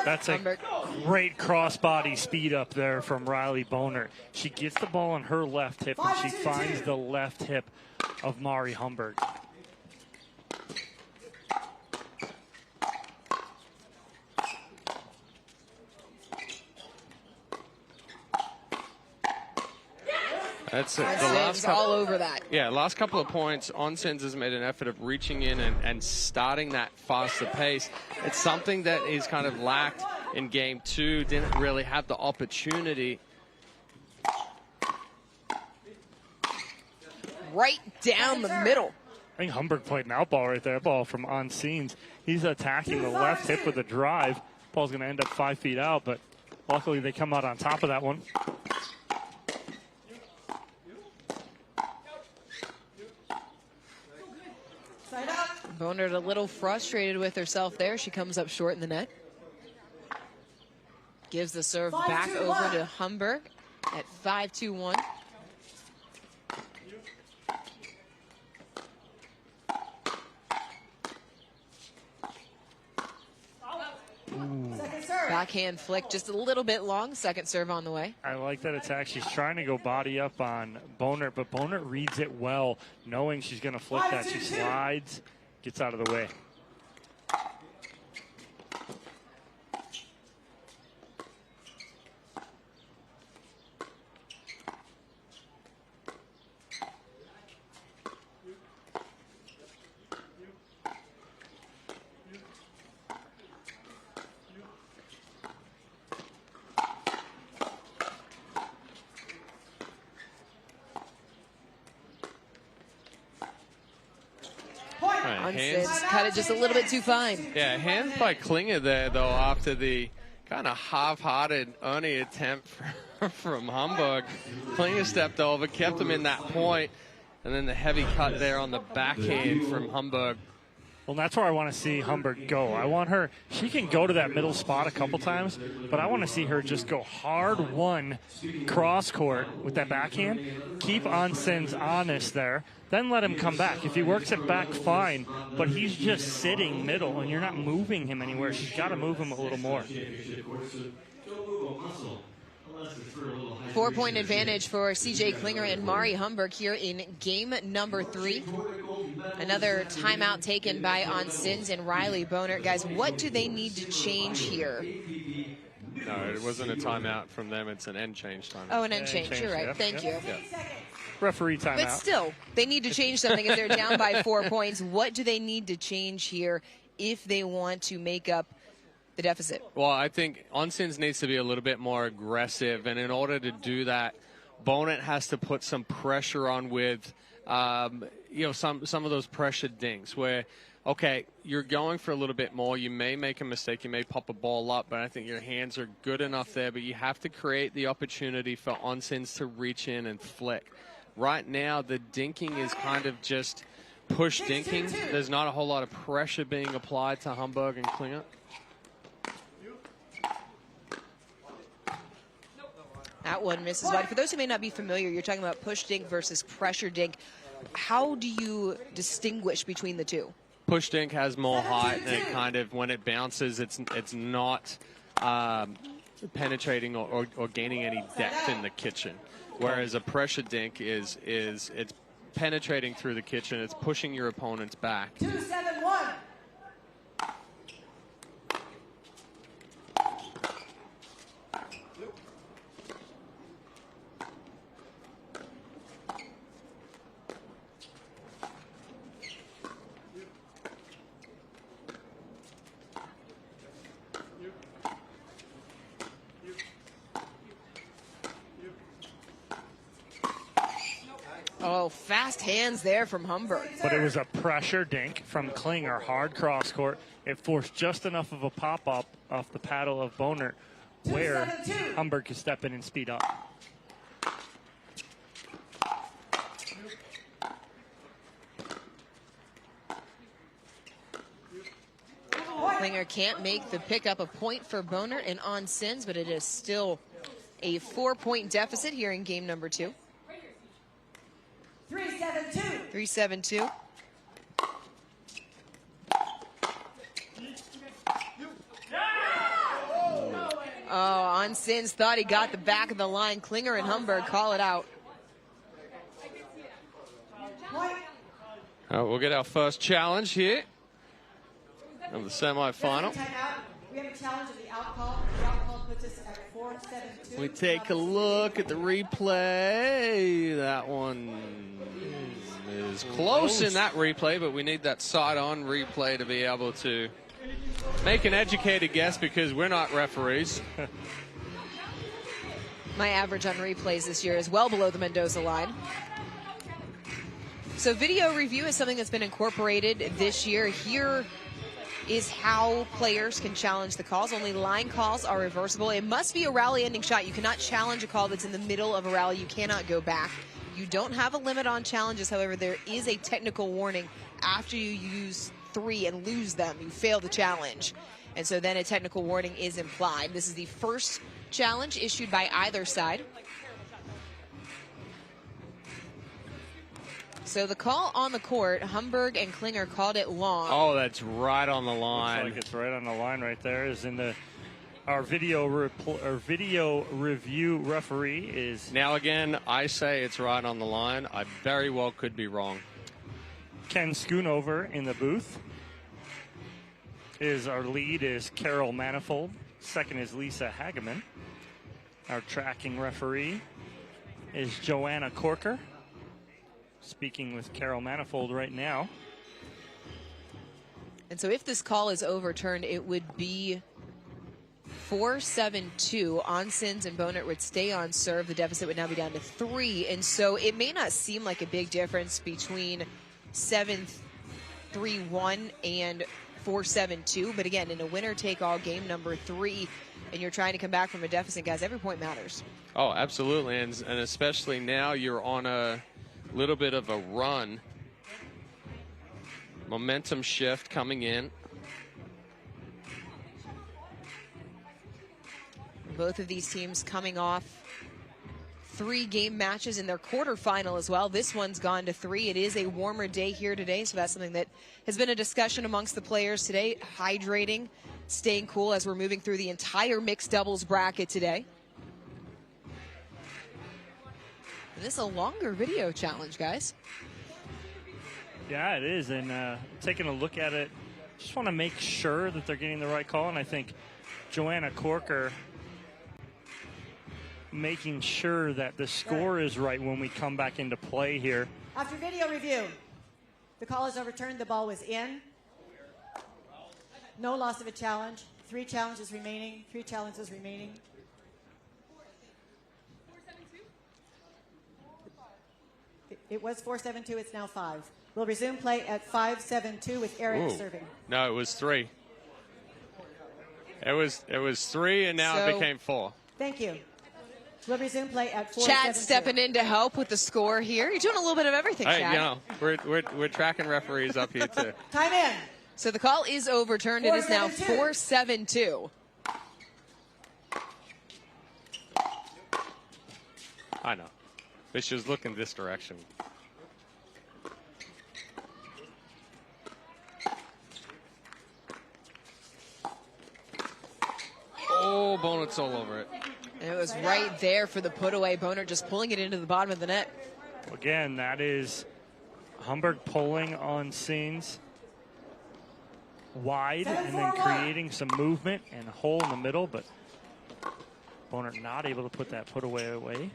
That's a great crossbody speed up there from Riley Bonert. She gets the ball on her left hip, and she finds the left hip of Mari Humburg. That's it. The last all over that. Yeah, last couple of points, Onsens has made an effort of reaching in and starting that faster pace. It's something that is kind of lacked in game 2. Didn't really have the opportunity. Right down the middle. I think Humburg played an out ball right there. Ball from Onsins. He's attacking the left hip with a drive. Ball's going to end up 5 feet out, but luckily they come out on top of that one. Bonert a little frustrated with herself there. She comes up short in the net. Gives the serve back over to Humburg at 5-2-1. Backhand flick, just a little bit long. Second serve on the way. I like that attack. She's trying to go body up on Bonert, but Bonert reads it well, knowing she's going to flick that. She slides, gets out of the way. Cut it just a little bit too fine. Yeah, hands by Klinger there, though, after the kind of half-hearted Ernie attempt from Humburg. Klinger stepped over, kept him in that point, and then the heavy cut there on the backhand from Humburg. Well, that's where I want to see Humburg go. I want her, she can go to that middle spot a couple times, but I want to see her just go hard one cross court with that backhand. Keep Onsins honest there, then let him come back. If he works it back, fine, but he's just sitting middle and you're not moving him anywhere. She's got to move him a little more. 4-point advantage for CJ Klinger and Mari Humburg here in game number 3. Another timeout taken by Onsins and Riley Bonert. Guys, what do they need to change here? No, it wasn't a timeout from them. It's an end change timeout. Oh, an end change. You're right. Yep, Thank yep. you. Yeah. Referee timeout. But still, they need to change something if they're down by 4 points. What do they need to change here if they want to make up the deficit? Well, I think Onsins needs to be a little bit more aggressive, and in order to do that, Bonnet has to put some pressure on with, some of those pressure dinks where, okay, you're going for a little bit more. You may make a mistake. You may pop a ball up, but I think your hands are good enough there. But you have to create the opportunity for Onsins to reach in and flick. Right now, the dinking is kind of just push dinking. There's not a whole lot of pressure being applied to Humburg and Klinger. That one misses wide. For those who may not be familiar, you're talking about push dink versus pressure dink. How do you distinguish between the two? Push dink has more height, and it kind of, when it bounces, it's not penetrating or gaining any depth in the kitchen. Whereas a pressure dink is it's penetrating through the kitchen. It's pushing your opponents back. 2-7-1. Oh, fast hands there from Humburg. But it was a pressure dink from Klinger, hard cross court. It forced just enough of a pop-up off the paddle of Bonert where Humburg could step in and speed up. Klinger can't make the pickup. A point for Bonert and Onsins, but it is still a 4-point deficit here in game number 2. 3-7-2. 3-7-2. Oh, Onsins thought he got the back of the line. Klinger and Humburg call it out. We'll get our first challenge here of the semifinal. We have a challenge of the outcall. The outcall puts us at 4-7-2. We take a look at the replay. That one is close in that replay, but we need that side-on replay to be able to make an educated guess because we're not referees. My average on replays this year is well below the Mendoza line. So video review is something that's been incorporated this year. Here is how players can challenge the calls. Only line calls are reversible. It must be a rally-ending shot. You cannot challenge a call that's in the middle of a rally. You cannot go back. You don't have a limit on challenges. However, there is a technical warning after you use 3 and lose them. You fail the challenge. And so then a technical warning is implied. This is the first challenge issued by either side. So the call on the court, Humburg and Klinger called it long. Oh, that's right on the line. Looks like it's right on the line right there. Is in our video review referee is. Now again, I say it's right on the line. I very well could be wrong. Ken Schoonover in the booth. Our lead is Carol Manifold. Second is Lisa Hageman. Our tracking referee is Joanna Corker. Speaking with Carol Manifold right now. And so if this call is overturned, it would be 4-7-2. Onsins and Bonert would stay on serve. The deficit would now be down to 3. And so it may not seem like a big difference between 7-3-1 and 4-7-2. But again, in a winner-take-all game number 3, and you're trying to come back from a deficit, guys, every point matters. Oh, absolutely. And especially now you're on a little bit of a run. Momentum shift coming in. Both of these teams coming off 3 game matches in their quarterfinal as well. This one's gone to 3. It is a warmer day here today, so that's something that has been a discussion amongst the players today. Hydrating, staying cool as we're moving through the entire mixed doubles bracket today. And this is a longer video challenge, guys. Yeah, it is. And taking a look at it, just want to make sure that they're getting the right call. And I think Joanna Corker making sure that the score is right when we come back into play here. After video review, the call is overturned. The ball was in. No loss of a challenge. 3 challenges remaining. 3 challenges remaining. It was 4-7-2. It's now 5. We'll resume play at 5-7-2 with Eric serving. No, it was 3. It was 3, and now it became 4. Thank you. We'll resume play at 4-7-2. Chad stepping in to help with the score here. You're doing a little bit of everything, Hey, Chad. you know, we're tracking referees up here too. Time in. So the call is overturned. It is now 4-7-2. I know. But she was looking this direction. Oh, Bonet's all over it. And it was right there for the put away. Boner just pulling it into the bottom of the net. Again, that is Humburg pulling on Scenes wide and then creating some movement and a hole in the middle, but Boner not able to put that put away.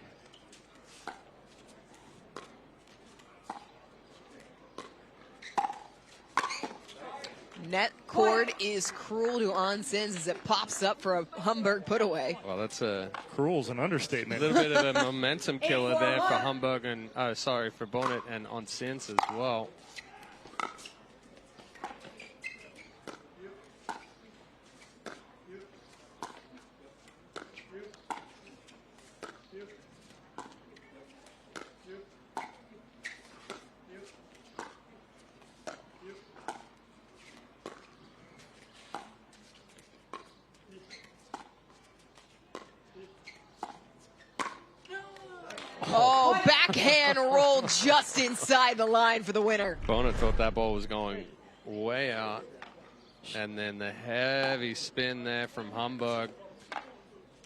Net cord is cruel to On Sins as it pops up for a Humburg put away. Well, that's a cruel's an understatement. A little bit of a momentum killer there for Humburg and for Bonet and On Sins as well. Oh, backhand roll just inside the line for the winner. Bonet thought that ball was going way out. And then the heavy spin there from Humburg.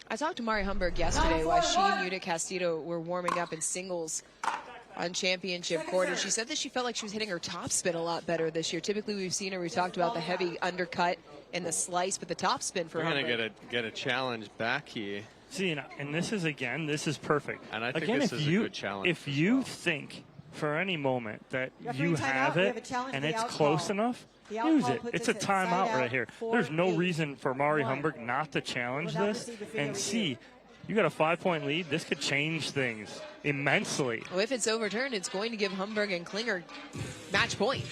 I talked to Mari Humburg yesterday while she and Yuta Castillo were warming up in singles on championship court, and she said that she felt like she was hitting her topspin a lot better this year. Typically, we've seen her, we talked about the heavy undercut and the slice, but the topspin for We're Humburg. going to get a challenge back here. See, and this is, again, this is perfect. And I think again, this is a good challenge. If you think for any moment that you have it and it's close enough, use it. It's a timeout right here. There's no reason for Mari Humburg not to challenge this and see. You got a 5-point lead. This could change things immensely. Well, if it's overturned, it's going to give Humburg and Klinger match point.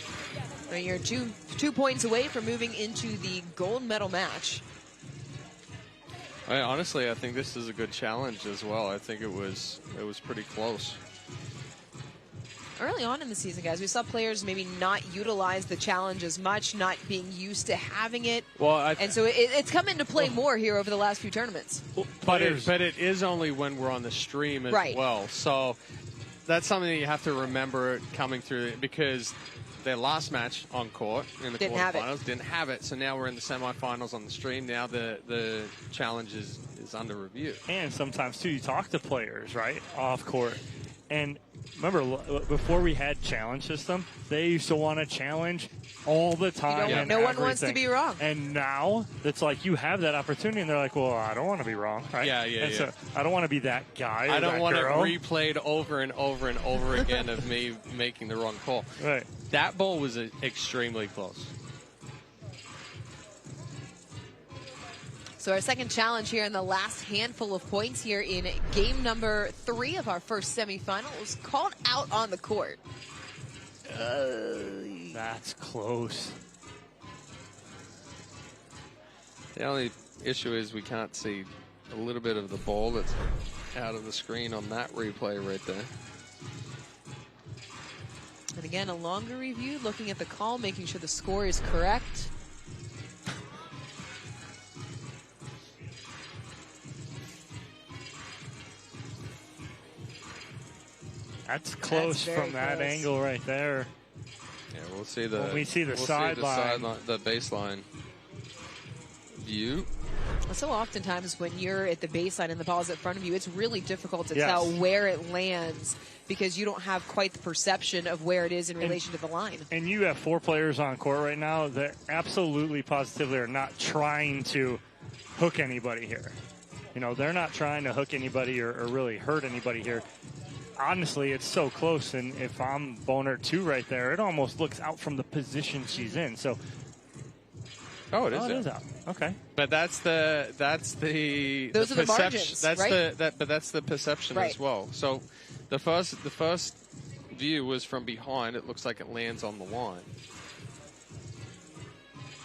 I mean, you're two points away from moving into the gold medal match. Honestly, I think this is a good challenge as well. I think it was pretty close. Early on in the season, guys, we saw players maybe not utilize the challenge as much, not being used to having it. Well, and so it's come into play more here over the last few tournaments. But it is only when we're on the stream as well. So that's something that you have to remember coming through, because their last match on court in the quarterfinals didn't have it. So now we're in the semifinals on the stream. Now the challenge is under review. And sometimes, too, you talk to players, right, off court. And remember, before we had challenge system, they used to want to challenge all the time. No one wants to be wrong. And now it's like you have that opportunity, and they're like, well, I don't want to be wrong, right? Yeah. So I don't want to be that guy or I don't that want girl. it replayed over and over and over again of me making the wrong call. Right. That ball was extremely close. So our second challenge here in the last handful of points here in game number 3 of our first semifinal was called out on the court. That's close. The only issue is we can't see a little bit of the ball that's out of the screen on that replay right there. And again, a longer review, looking at the call, making sure the score is correct. That's close from that angle right there. Yeah, we'll see the when we see the sideline, the baseline view. So oftentimes when you're at the baseline and the ball's in front of you, it's really difficult to tell where it lands because you don't have quite the perception of where it is in relation to the line. And you have 4 players on court right now that absolutely positively are not trying to hook anybody here. You know, they're not trying to hook anybody or really hurt anybody here. Honestly, it's so close, and if I'm Boner 2 right there, it almost looks out from the position she's in. So, it is out. Okay, but that's the those are the margins, that's right? but that's the perception as well. So, the first view was from behind. It looks like it lands on the line.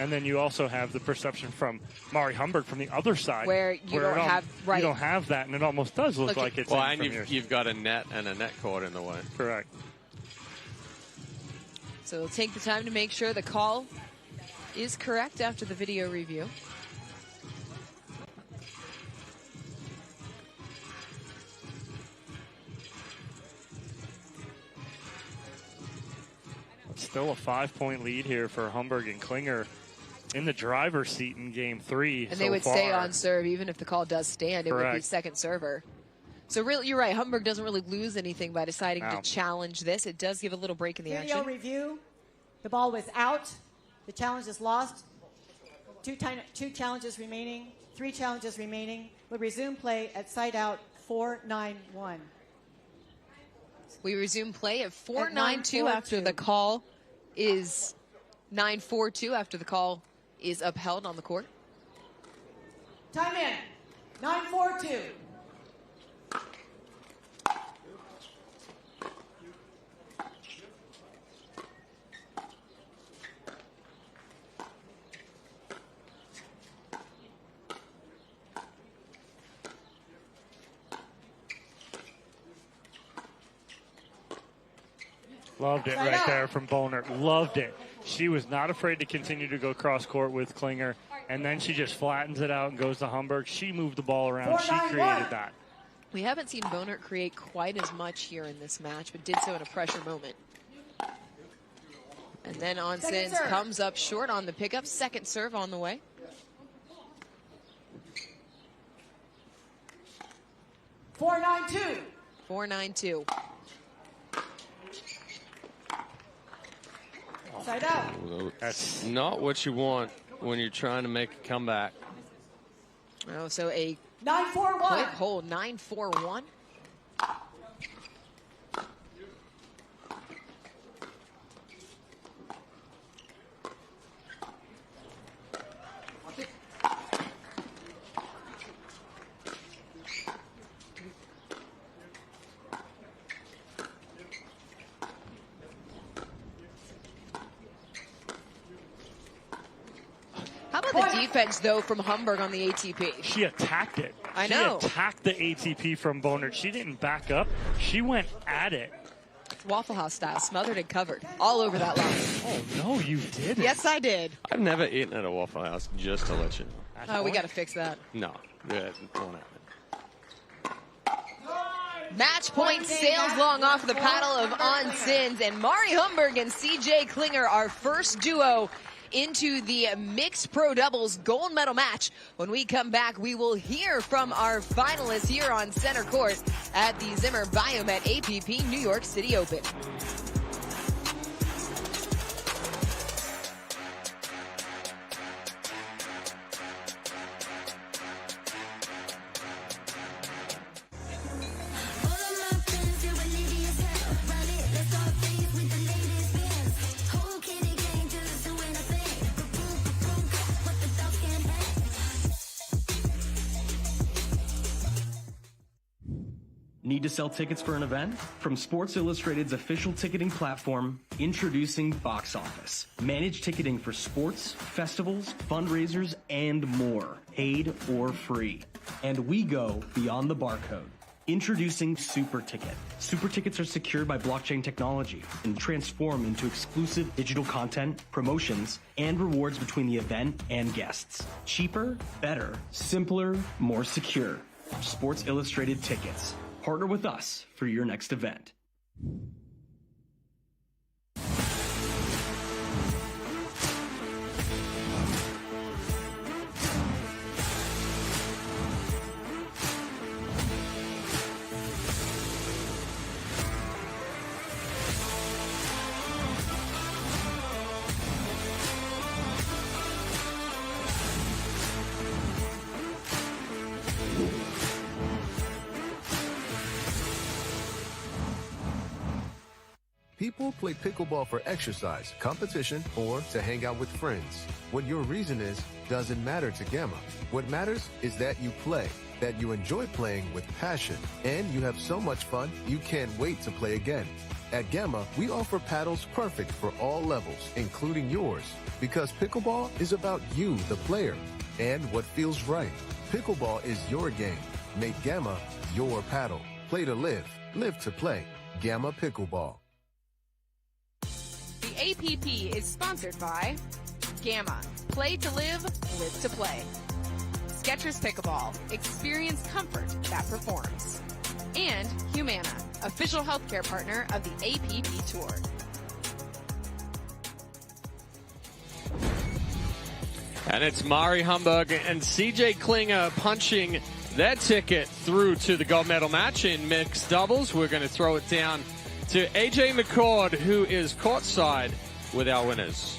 And then you also have the perception from Mari Humburg from the other side, where you don't have that, and it almost does look like it's. Well, and you've got a net and a net cord in the way. Correct. So we'll take the time to make sure the call is correct after the video review. Still a 5-point lead here for Humburg and Klinger in the driver's seat in game 3. And they would stay on serve even if the call does stand. It would be second server. So really, you're right. Humburg doesn't really lose anything by deciding to challenge this. It does give a little break in the action. Video review. The ball was out. The challenge is lost. 2 challenges remaining. 3 challenges remaining. We'll resume play at side out 4-9-1. We resume play at 4-9-2 after the call is 9-4-2 after the call is upheld on the court. Time in. 9-4-2. Loved it right there from Boner. Loved it. She was not afraid to continue to go cross court with Klinger, and then she just flattens it out and goes to Humburg. She moved the ball around. She created that. We haven't seen Boner create quite as much here in this match, but did so in a pressure moment. And then Onsins comes up short on the pickup. Second serve on the way. 4-9-2. 4-9-2. Side out. That's not what you want when you're trying to make a comeback. Oh, so a 9-4-1. quick hold, 9-4-1. How about the defense, though, from Humburg on the ATP? She attacked it. I know. She attacked the ATP from Boner. She didn't back up. She went at it. Waffle House style, smothered and covered, all over that line. Oh, no, you didn't. Yes, I did. I've never eaten at a Waffle House, just to let you know. Oh, we got to fix that. No, it won't happen. Match point sails long off the paddle of Onsins, and Mari Humburg and CJ Klinger, our first duo into the mixed pro doubles gold medal match. When we come back, we will hear from our finalists here on center court at the Zimmer Biomet APP New York City Open. Need to sell tickets for an event? From Sports Illustrated's official ticketing platform, introducing Box Office. Manage ticketing for sports, festivals, fundraisers, and more, paid or free. And we go beyond the barcode. Introducing Super Ticket. Super Tickets are secured by blockchain technology and transform into exclusive digital content, promotions, and rewards between the event and guests. Cheaper, better, simpler, more secure. Sports Illustrated Tickets. Partner with us for your next event. People play pickleball for exercise, competition, or to hang out with friends. What your reason is doesn't matter to Gamma. What matters is that you play, that you enjoy playing with passion, and you have so much fun you can't wait to play again. At Gamma, we offer paddles perfect for all levels, including yours, because pickleball is about you, the player, and what feels right. Pickleball is your game. Make Gamma your paddle. Play to live, live to play. Gamma Pickleball. The APP is sponsored by Gamma. Play to live, live to play. Skechers Pickleball. Experience comfort that performs. And Humana, official healthcare partner of the APP Tour. And it's Mari Humburg and CJ Klinger punching their ticket through to the gold medal match in mixed doubles. We're going to throw it down to AJ McCord, who is courtside with our winners.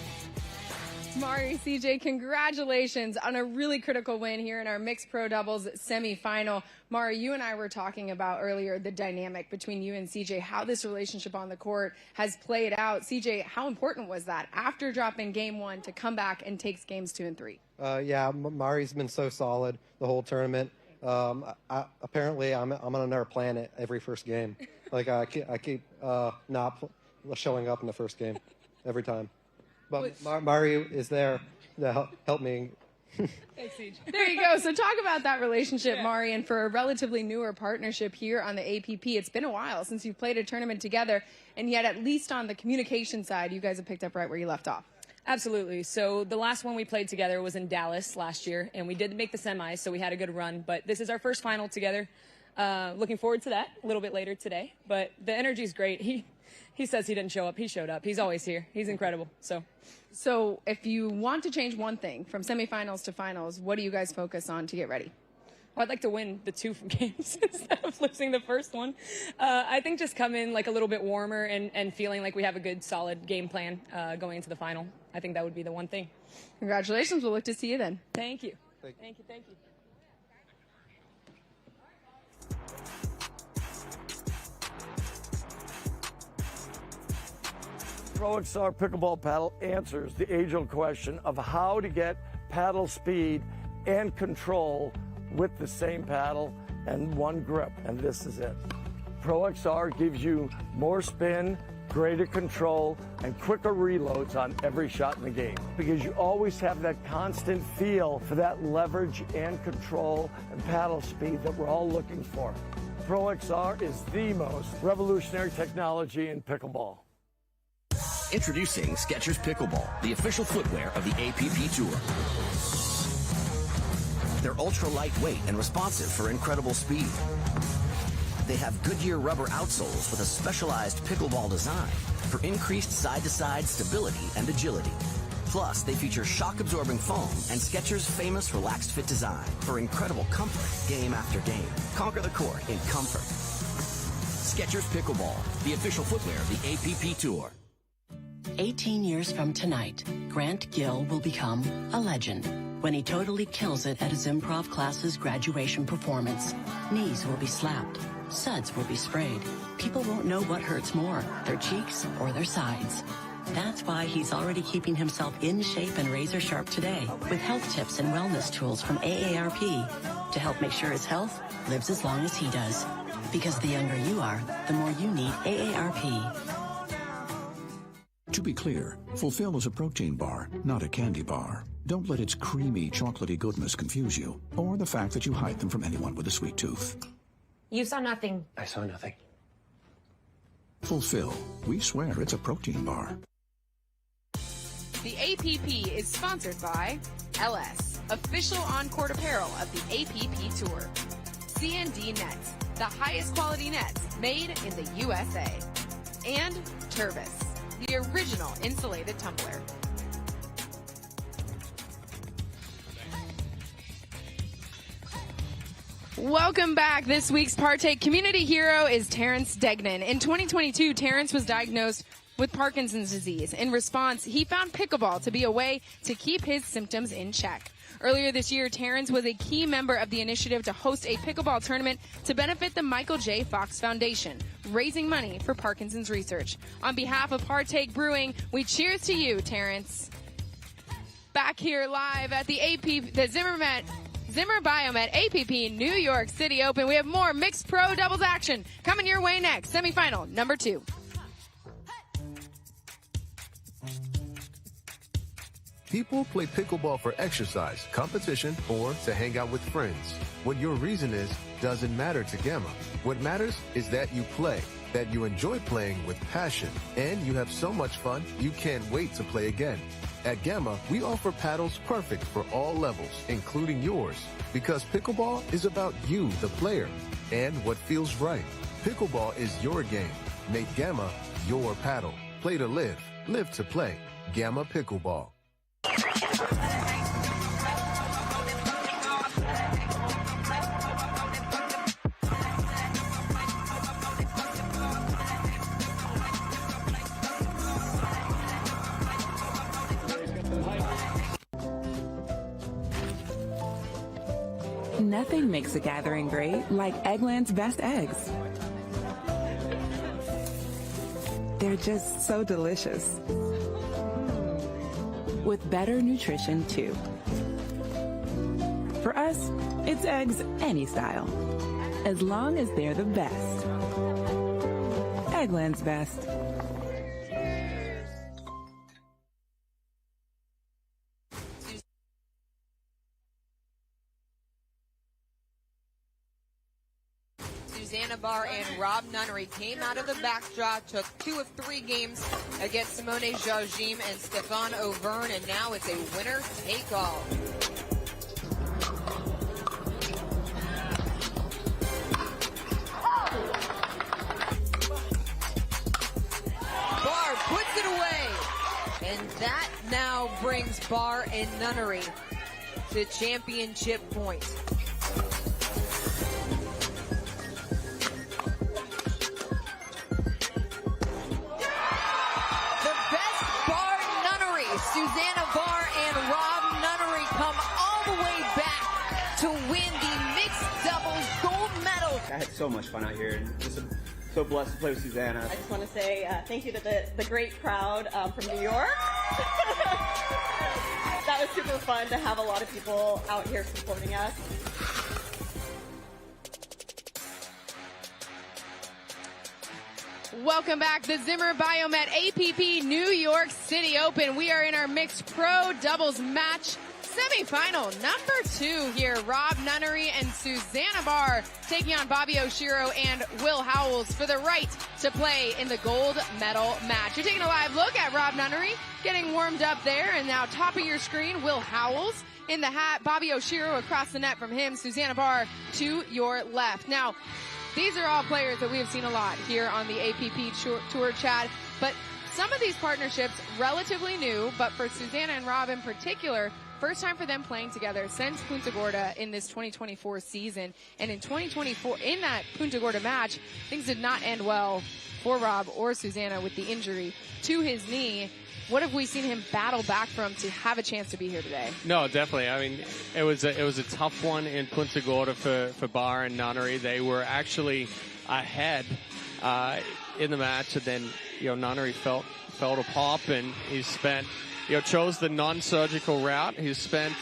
Mari, CJ, congratulations on a really critical win here in our mixed pro doubles semifinal. Mari, you and I were talking about earlier the dynamic between you and CJ, how this relationship on the court has played out. CJ, how important was that after dropping game one to come back and take games 2 and 3? Yeah, Mari's been so solid the whole tournament. Apparently, I'm on another planet every first game. Like I keep not showing up in the first game every time. But Mari is there to help me. Thanks, CJ. There you go. So talk about that relationship, Mari, and for a relatively newer partnership here on the APP. It's been a while since you've played a tournament together, and yet at least on the communication side, you guys have picked up right where you left off. Absolutely. So the last one we played together was in Dallas last year, and we did make the semis, so we had a good run. But this is our first final together. Looking forward to that a little bit later today. But the energy's great. He says he didn't show up. He showed up. He's always here. He's incredible. So if you want to change one thing from semifinals to finals, what do you guys focus on to get ready? Well, I'd like to win the 2 games instead of losing the first one. I think just come in like a little bit warmer and feeling like we have a good, solid game plan going into the final. I think that would be the one thing. Congratulations. We'll look to see you then. Thank you. Thank you. ProXR Pickleball Paddle answers the age-old question of how to get paddle speed and control with the same paddle and one grip, and this is it. ProXR gives you more spin, greater control, and quicker reloads on every shot in the game because you always have that constant feel for that leverage and control and paddle speed that we're all looking for. ProXR is the most revolutionary technology in pickleball. Introducing Skechers Pickleball, the official footwear of the APP Tour. They're ultra lightweight and responsive for incredible speed. They have Goodyear rubber outsoles with a specialized pickleball design for increased side-to-side stability and agility. Plus, they feature shock-absorbing foam and Skechers' famous relaxed fit design for incredible comfort game after game. Conquer the court in comfort. Skechers Pickleball, the official footwear of the APP Tour. 18 years from tonight, Grant Gill will become a legend when he totally kills it at his improv class's graduation performance. Knees will be slapped. Suds will be sprayed. People won't know what hurts more, their cheeks or their sides. That's why he's already keeping himself in shape and razor sharp today with health tips and wellness tools from AARP to help make sure his health lives as long as he does. Because the younger you are, the more you need AARP. To be clear, Fulfill is a protein bar, not a candy bar. Don't let its creamy, chocolatey goodness confuse you, or the fact that you hide them from anyone with a sweet tooth. You saw nothing. I saw nothing. Fulfill. We swear it's a protein bar. The APP is sponsored by LS, official on-court apparel of the APP Tour. CND Nets, the highest quality nets made in the USA. And Tervis, the original insulated tumbler. Welcome back. This week's Partake community hero is Terrence Degnan. In 2022, Terrence was diagnosed with Parkinson's disease. In response, he found pickleball to be a way to keep his symptoms in check. Earlier this year, Terrence was a key member of the initiative to host a pickleball tournament to benefit the Michael J. Fox Foundation, raising money for Parkinson's research. On behalf of Partake Brewing, we cheers to you, Terrence. Back here live at the Zimmer Biomet APP New York City Open. We have more mixed pro doubles action coming your way next. Semifinal number 2. People play pickleball for exercise, competition, or to hang out with friends. What your reason is doesn't matter to Gamma. What matters is that you play, that you enjoy playing with passion, and you have so much fun you can't wait to play again. At Gamma, we offer paddles perfect for all levels, including yours, because pickleball is about you, the player, and what feels right. Pickleball is your game. Make Gamma your paddle. Play to live, live to play. Gamma Pickleball. Nothing makes a gathering great like Eggland's best eggs. They're just so delicious. With better nutrition, too. For us, it's eggs any style, as long as they're the best. Eggland's best. Susanna Barr and Rob Nunnery came out of the backdraw, took 2 of 3 games against Simone Jardim and Stefan Auvergne, and now it's a winner take all. Barr puts it away, and that now brings Barr and Nunnery to championship point. Susanna Barr and Rob Nunnery come all the way back to win the mixed doubles gold medal. I had so much fun out here, and just so blessed to play with Susanna. I just want to say thank you to the great crowd from New York. That was super fun to have a lot of people out here supporting us. Welcome back, the Zimmer Biomet APP New York City Open. We are in our mixed pro doubles match semifinal number 2 here. Rob Nunnery and Susanna Barr taking on Bobby Oshiro and Will Howells for the right to play in the gold medal match. You're taking a live look at Rob Nunnery getting warmed up there, and now top of your screen, Will Howells in the hat, Bobby Oshiro across the net from him, Susanna Barr to your left. Now, these are all players that we have seen a lot here on the APP Tour, Chad, but some of these partnerships relatively new, but for Susanna and Rob in particular, first time for them playing together since Punta Gorda in this 2024 season. And in 2024, in that Punta Gorda match, things did not end well for Rob or Susanna with the injury to his knee. What have we seen him battle back from to have a chance to be here today? No, definitely. I mean, it was a tough one in Punta Gorda for Barr and Nunnery. They were actually ahead in the match, and then Nunnery felt a pop, and he spent chose the non-surgical route. He spent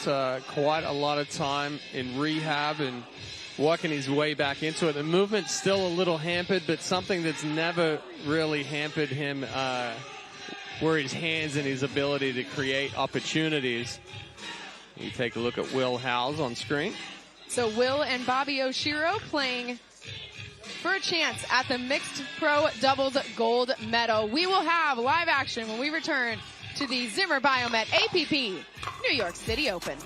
quite a lot of time in rehab and working his way back into it. The movement's still a little hampered, but something that's never really hampered him were his hands and his ability to create opportunities. You take a look at Will Howes on screen. So Will and Bobby Oshiro playing for a chance at the mixed pro doubles gold medal. We will have live action when we return to the Zimmer Biomet APP New York City Open.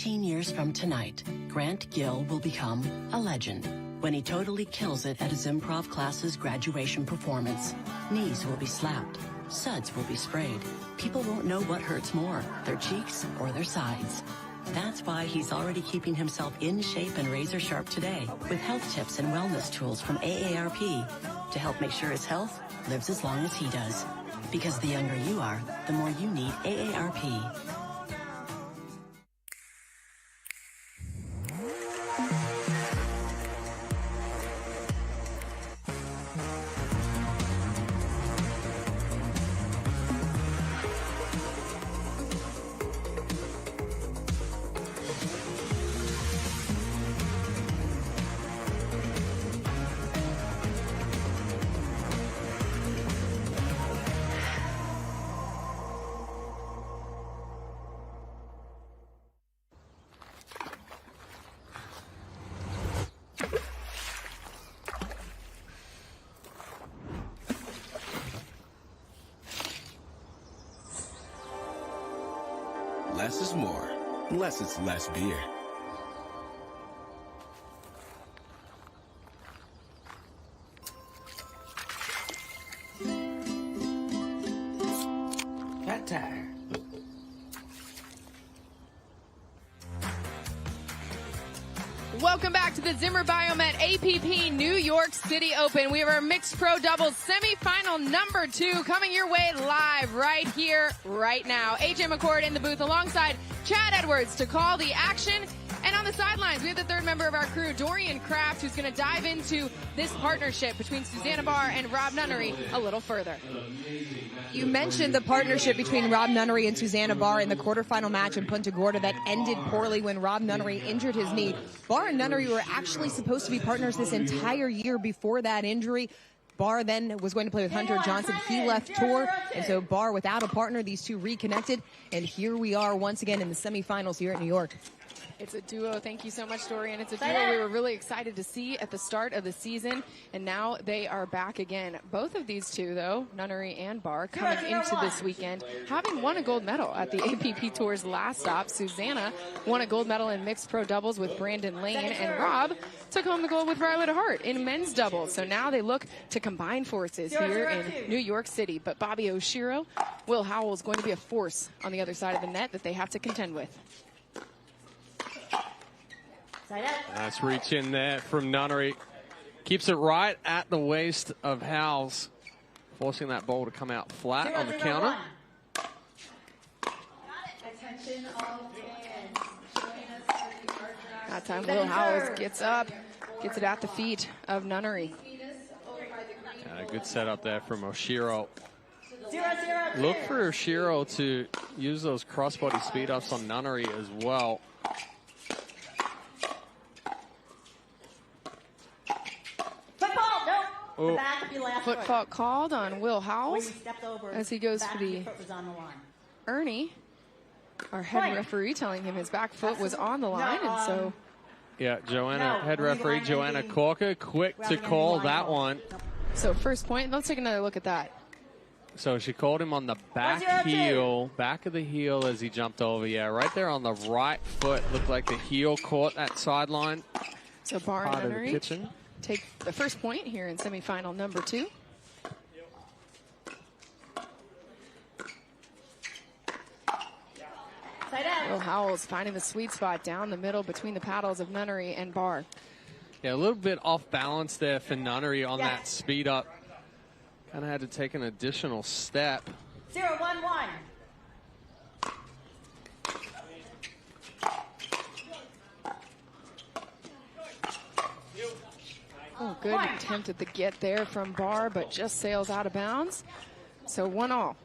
Years from tonight, Grant Gill will become a legend when he totally kills it at his improv class's graduation performance. Knees will be slapped, suds will be sprayed. People won't know what hurts more, their cheeks or their sides. That's why he's already keeping himself in shape and razor sharp today with health tips and wellness tools from AARP to help make sure his health lives as long as he does. Because the younger you are, the more you need AARP. Less is more, unless it's less beer. Fat tire. Welcome back to the Zimmer Biomet APP New York City Open. We have our mixed pro doubles semifinal number 2 coming your way live right here, right now. AJ McCord in the booth alongside Chad Edwards to call the action. And on the sidelines, we have the third member of our crew, Dorian Kraft, who's going to dive into this partnership between Susanna Barr and Rob Nunnery a little further. You mentioned the partnership between Rob Nunnery and Susanna Barr in the quarterfinal match in Punta Gorda that ended poorly when Rob Nunnery injured his knee. Barr and Nunnery were actually supposed to be partners this entire year before that injury. Barr then was going to play with Hunter Johnson. He left tour, and so Barr without a partner, these two reconnected, and here we are once again in the semifinals here at New York. It's a duo. Thank you so much, Dorian. It's a duo we were really excited to see at the start of the season, and now they are back again. Both of these two, though, Nunnery and Barr, coming into this weekend, having won a gold medal at the APP Tour's last stop. Susanna won a gold medal in mixed pro doubles with Brandon Lane, and Rob took home the gold with Violet Hart in men's doubles. So now they look to combine forces here in New York City. But Bobby Oshiro, Will Howell is going to be a force on the other side of the net that they have to contend with. Nice reach in there from Nunnery. Keeps it right at the waist of Howes, forcing that ball to come out flat on the counter. That time Will Howells gets up, gets it at the feet of Nunnery. Good setup there from Oshiro. Look for Oshiro to use those crossbody speed ups on Nunnery as well. Oh. Foot fault called on Will Howells as he goes for the Ernie, our head referee, telling him his back foot was on the line, and so. Yeah, head referee Joanna Corker, quick to call that one. So first point, let's take another look at that. So she called him on the back heel, back of the heel as he jumped over. Yeah, right there on the right foot. Looked like the heel caught that sideline. So Barr and Nunnery take the first point here in semifinal number 2. Will Howells finding the sweet spot down the middle between the paddles of Nunnery and Barr. Yeah, a little bit off balance there for Nunnery on that speed up. Kind of had to take an additional step. 0-1-1. Oh, good attempt at the get there from Barr, but just sails out of bounds. So 1-all.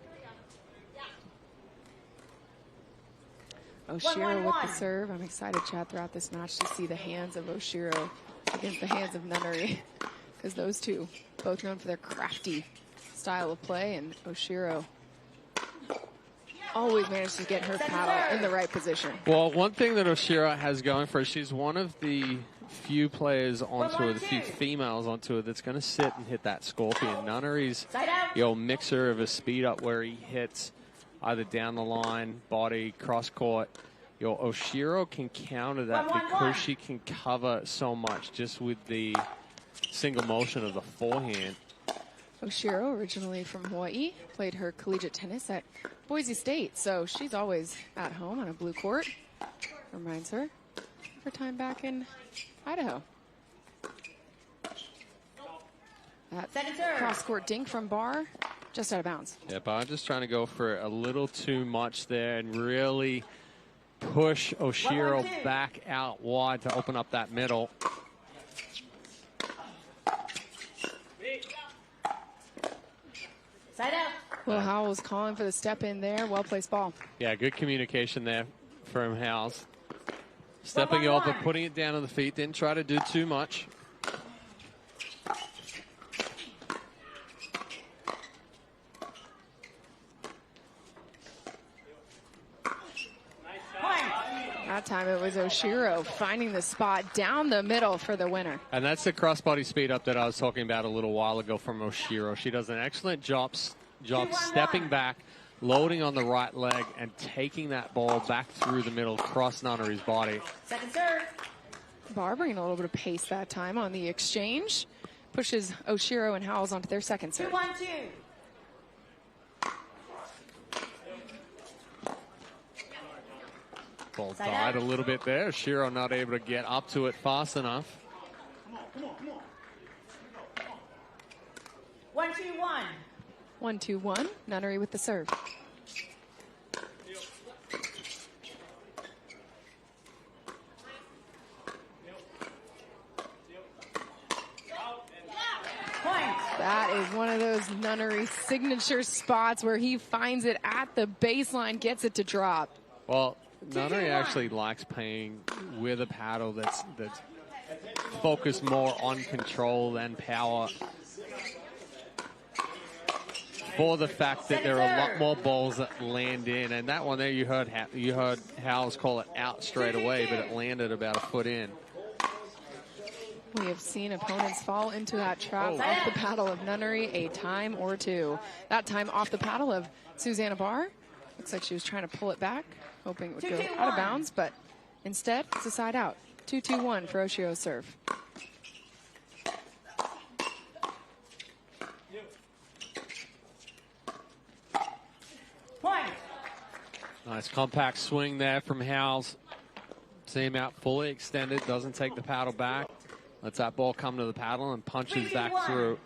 Oshiro with the serve. I'm excited, Chad, throughout this match to see the hands of Oshiro against the hands of Nunnery, because those two, both known for their crafty style of play, and Oshiro always managed to get her paddle in the right position. Well, one thing that Oshiro has going for her, she's one of the few players onto her, the few females onto her, that's going to sit and hit that scorpion. Nunnery's, mixer of a speed up where he hits either down the line, body, cross court. Oshiro can counter that because she can cover so much just with the single motion of the forehand. Oshiro, originally from Hawaii, played her collegiate tennis at Boise State, so she's always at home on a blue court. Reminds her of her time back in Idaho. That cross-court dink from Barr, just out of bounds. Yeah, Barr just trying to go for a little too much there and really push Oshiro back out wide to open up that middle. Side out. Will Howells calling for the step in there. Well-placed ball. Yeah, good communication there from Howells. Stepping over, putting it down on the feet, didn't try to do too much. That time it was Oshiro finding the spot down the middle for the winner. And that's the crossbody speed up that I was talking about a little while ago from Oshiro. She does an excellent job stepping back, loading on the right leg, and taking that ball back through the middle, across Nunnery's body. Second serve. Barr bringing a little bit of pace that time on the exchange. Pushes Oshiro and Howells onto their second serve. 2-1-2. Ball died a little bit there. Shiro not able to get up to it fast enough. 1-2-1. 1-2-1. Nunnery with the serve. That is one of those Nunnery signature spots where he finds it at the baseline, gets it to drop. Well, Nunnery actually likes playing with a paddle that's focused more on control than power, for the fact that there are a lot more balls that land in. And that one there, you heard Howells call it out straight away, but it landed about a foot in. We have seen opponents fall into that trap off the paddle of Nunnery a time or two. That time off the paddle of Susanna Barr. Looks like she was trying to pull it back, hoping it would go out of bounds, but instead it's a side out. 2-2-1 for Oshiro's serve. Point. Nice compact swing there from Howells. See him out fully extended, doesn't take the paddle back. Lets that ball come to the paddle and punches back through.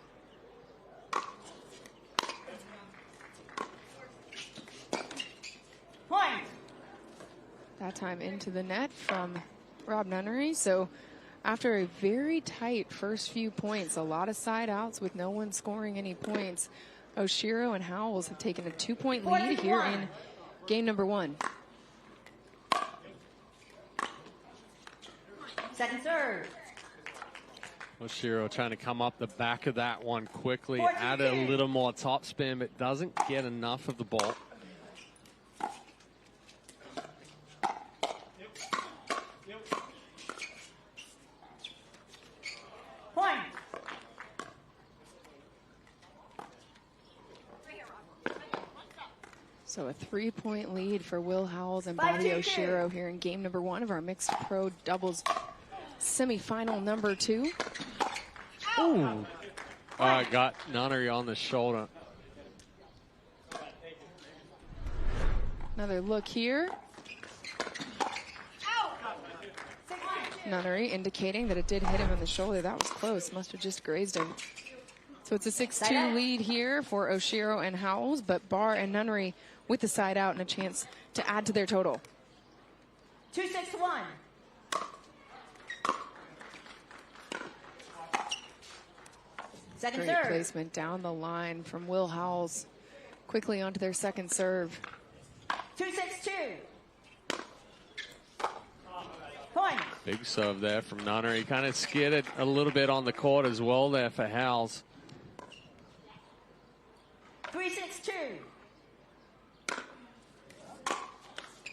Point. That time into the net from Rob Nunnery. So after a very tight first few points, a lot of side outs with no one scoring any points, Oshiro and Howells have taken a 2-point lead here in game number 1. Second serve. Oshiro trying to come up the back of that one quickly, add a little more top spin, but doesn't get enough of the ball. Point. So a 3-point lead for Will Howells and Bobby Oshiro here in game number 1 of our mixed pro doubles semifinal number 2. Ooh. Got Nunnery on the shoulder. Another look here. Nunnery indicating that it did hit him on the shoulder. That was close. Must have just grazed him. So it's a 6-2 lead here for Oshiro and Howells, but Barr and Nunnery with the side out and a chance to add to their total. 2-6-1. Second Great serve. placement down the line from Will Howells. Quickly onto their second serve. 2-6-2. Point. Big serve there from Nunnery. Kind of skidded a little bit on the court as well there for Howells. 3-6-2.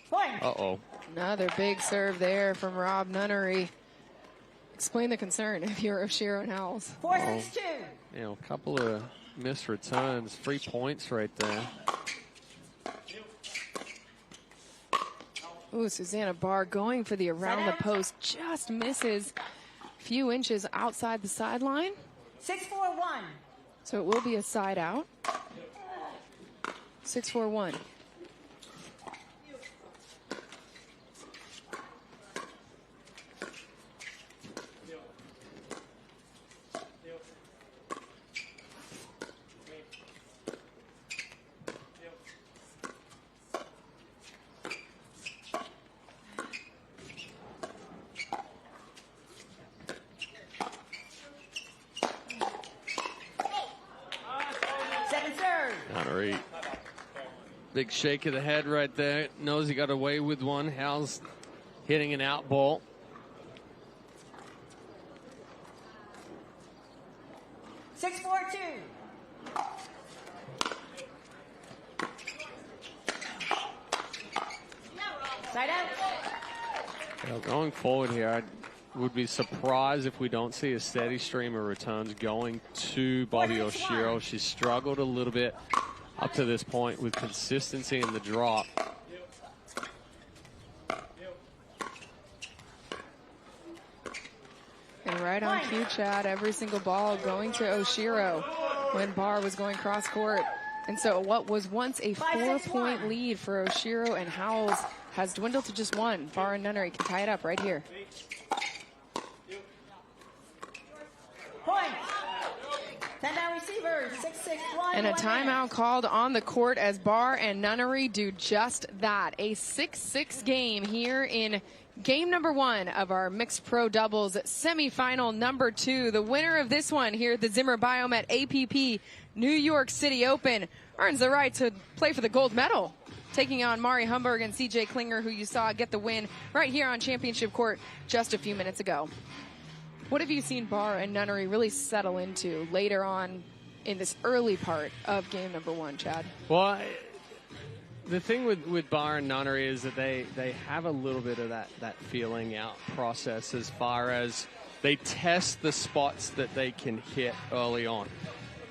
Point. Uh-oh. Another big serve there from Rob Nunnery. Explain the concern if you're Oshiro and Howells. 4-6-2. You know, a couple of missed returns. 3 points right there. Ooh, Susanna Barr going for the around the post. Just misses a few inches outside the sideline. 6-4-1. So it will be a side out. 6-4-1. Nunnery. Big shake of the head right there. Knows he got away with one. Howells hitting an out ball. Six, 4-2. Side out. Well, going forward here, I would be surprised if we don't see a steady stream of returns going to Bobby Oshiro. She's struggled a little bit up to this point with consistency in the drop. And right on cue, Chad, every single ball going to Oshiro when Barr was going cross court. And so what was once a 4-point lead for Oshiro and Howells has dwindled to just one. Barr and Nunnery can tie it up right here. Point. 10-down receiver. 6-6-1. And a timeout called on the court as Barr and Nunnery do just that. A 6-6 game here in game number 1 of our mixed pro doubles semifinal number 2. The winner of this one here at the Zimmer Biomet APP New York City Open earns the right to play for the gold medal, taking on Mari Humburg and CJ Klinger, who you saw get the win right here on championship court just a few minutes ago. What have you seen Barr and Nunnery really settle into later on in this early part of game number 1, Chad? Well, the thing with Barr and Nunnery is that they have a little bit of that feeling out process as far as they test the spots that they can hit early on.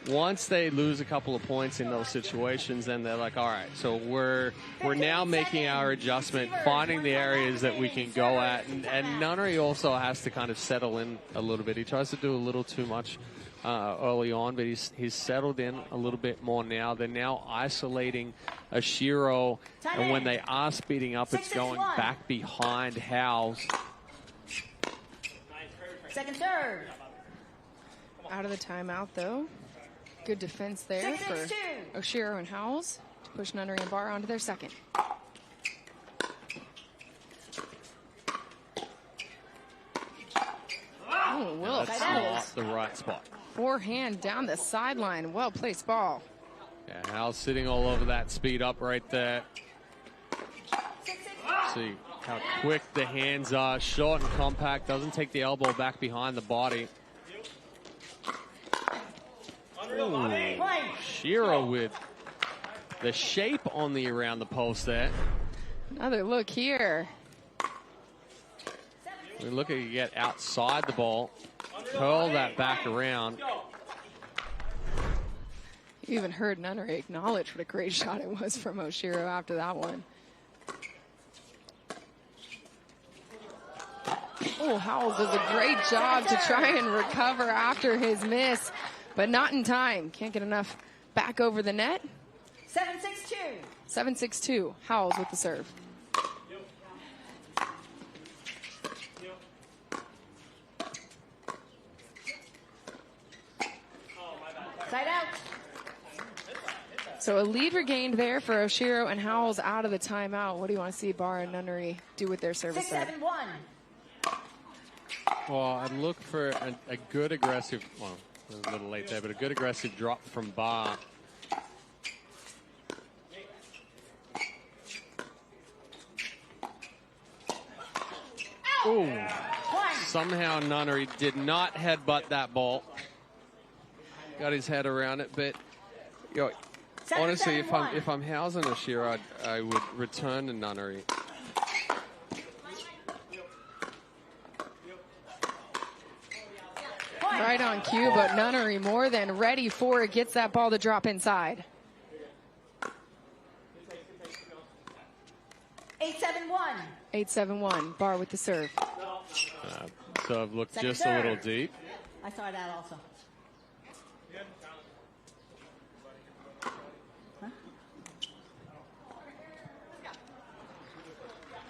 Once they lose a couple of points in those situations, then they're like, all right, so we're now making our adjustment, finding the areas that we can go at. And Nunnery also has to kind of settle in a little bit. He tries to do a little too much early on, but he's settled in a little bit more now. They're now isolating Oshiro, and when they are speeding up, it's going back behind Howells. Second serve. Out of the timeout, though. Good defense there for Oshiro and Howells to push Nunnery and Barr onto their second. Oh, Will That's Howells. the right spot. Forehand down the sideline. Well-placed ball. Yeah, Howells sitting all over that speed up right there. See how quick the hands are. Short and compact. Doesn't take the elbow back behind the body. Shiro with the shape on the around the post there. Another look here. We're looking to get outside the ball. Curl that back around. You even heard Nunnery acknowledge what a great shot it was from Oshiro after that one. Oh, Howells does a great job to try and recover after his miss, but not in time. Can't get enough back over the net. 7-6-2. 7-6-2. Howells with the serve. Side out. So a lead regained there for Oshiro and Howells out of the timeout. What do you want to see Barr and Nunnery do with their service set? 6-7-1. Well, I'd look for a good aggressive, well, a little late there, but a good aggressive drop from Barr. Ooh. Somehow Nunnery did not headbutt that ball. Got his head around it, but you know, honestly, if I'm housing Oshiro, I would return to Nunnery. Right on cue, but Nunnery more than ready for it. Gets that ball to drop inside. 8-7-1. 8-7-1. Barr with the serve. So I've looked Second just serve. a little deep. I saw that also.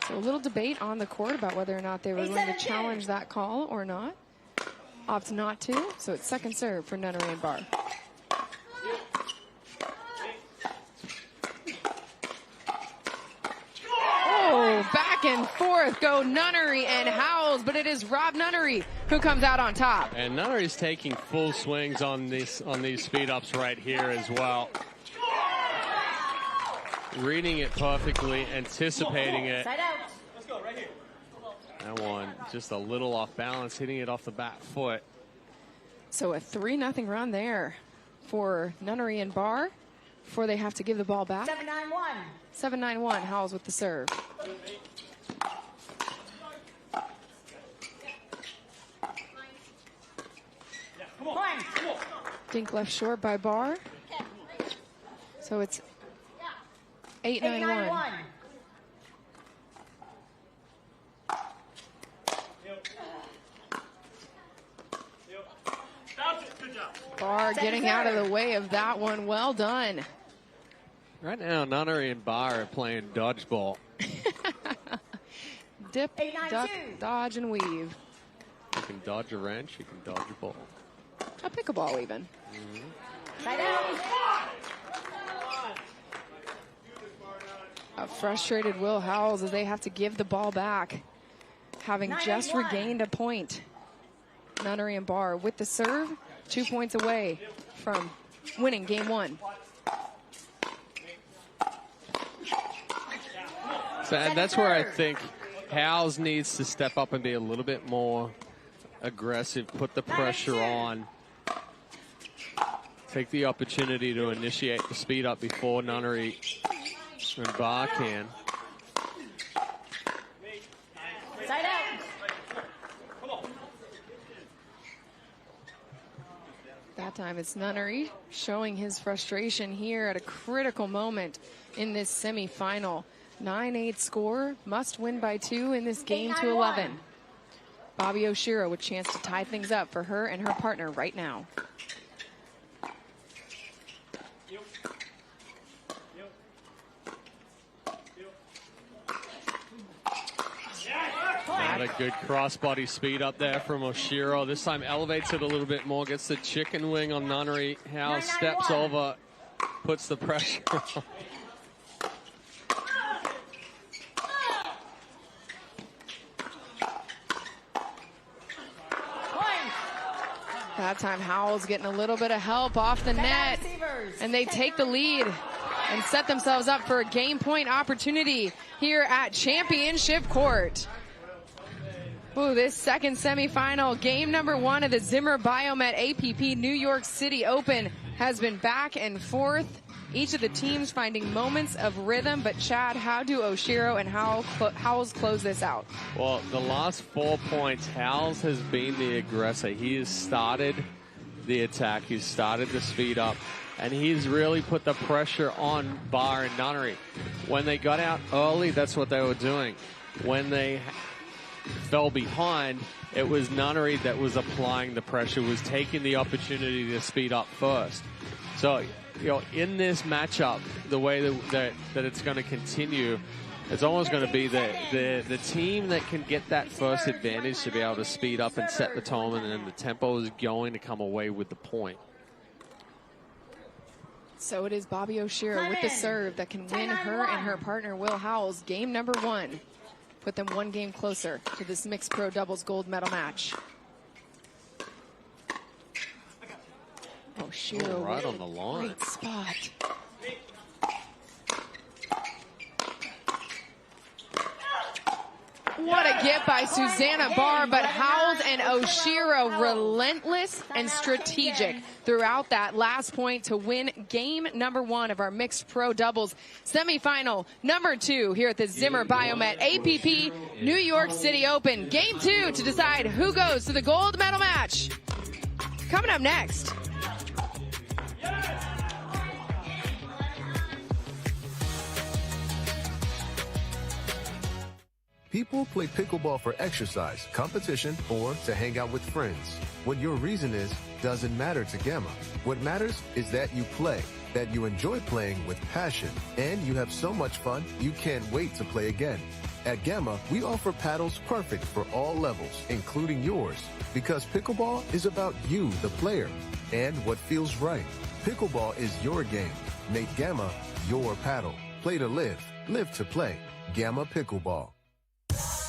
So a little debate on the court about whether or not they were going to challenge that call or not. Opt not to, so it's second serve for Nunnery and Barr. Oh, back and forth go Nunnery and Howells, but it is Rob Nunnery who comes out on top. And Nunnery's taking full swings on these speed ups right here as well. Reading it perfectly, anticipating it. Side out. That one just a little off balance, hitting it off the back foot. So a 3-0 run there for Nunnery and Barr before they have to give the ball back. 7-9-1. 7-9-1, Howells with the serve. Point. Dink left short by Barr. So it's 8-9-1. 8-9-1. Barr getting out of the way of that one. Well done. Right now, Nunnery and Barr are playing dodgeball. Dip, 8-9-2. duck, dodge, and weave. You can dodge a wrench, you can dodge a ball. A pickleball even. Side out. A frustrated Will Howells as they have to give the ball back, having just regained a point. Nunnery and Barr with the serve, 2 points away from winning game one. So, and that's where I think Howells needs to step up and be a little bit more aggressive, put the pressure on, take the opportunity to initiate the speed up before Nunnery and Barr can. Side out. That time it's Nunnery showing his frustration here at a critical moment in this semifinal. 9-8 score, must win by 2 in this game to 11. Bobby Oshiro with chance to tie things up for her and her partner right now. Not a good crossbody speed up there from Oshiro. This time elevates it a little bit more, gets the chicken wing on Nunnery. Howells steps over, puts the pressure on. That time Howells getting a little bit of help off the net, and they take the lead and set themselves up for a game point opportunity here at Championship Court. Ooh, this second semifinal, game number 1 of the Zimmer Biomet APP New York City Open has been back and forth. Each of the teams finding moments of rhythm, but Chad, how do Oshiro and Howells close this out? Well, the last 4 points, Howells has been the aggressor. He has started the attack. He's started the speed up, and he's really put the pressure on Barr and Nunnery. When they got out early, that's what they were doing. When they fell behind, it was Nunnery that was applying the pressure, was taking the opportunity to speed up first. So, you know, in this matchup, the way that it's going to continue, it's almost going to be the team that can get that first advantage to be able to speed up and set the tone, and then the tempo is going to come away with the point. So it is Bobby Oshiro with the serve that can win her and her partner Will Howells game number 1. Put them 1 game closer to this mixed pro doubles gold medal match. Oshiro right on the line. Great spot. What a get by Susanna Barr, but Howells and Oshiro relentless and strategic throughout that last point to win game number 1 of our mixed pro doubles semifinal number 2 here at the Zimmer Biomet APP New York City Open. Game 2 to decide who goes to the gold medal match. Coming up next. People play pickleball for exercise, competition, or to hang out with friends. What your reason is doesn't matter to Gamma. What matters is that you play, that you enjoy playing with passion, and you have so much fun you can't wait to play again. At Gamma, we offer paddles perfect for all levels, including yours, because pickleball is about you, the player, and what feels right. Pickleball is your game. Make Gamma your paddle. Play to live, live to play. Gamma Pickleball.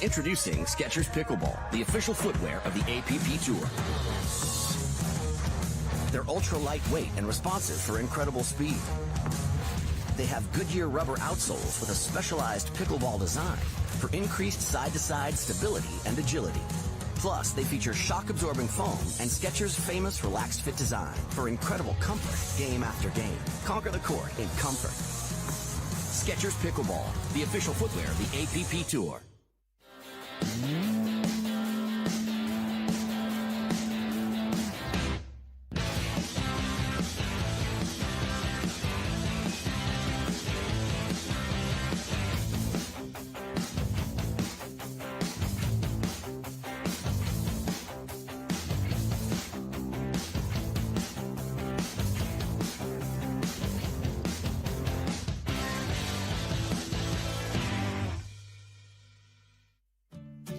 Introducing Skechers Pickleball, the official footwear of the APP Tour. They're ultra lightweight and responsive for incredible speed. They have Goodyear rubber outsoles with a specialized pickleball design for increased side-to-side stability and agility. Plus, they feature shock-absorbing foam and Skechers' famous relaxed fit design for incredible comfort game after game. Conquer the court in comfort. Skechers Pickleball, the official footwear of the APP Tour.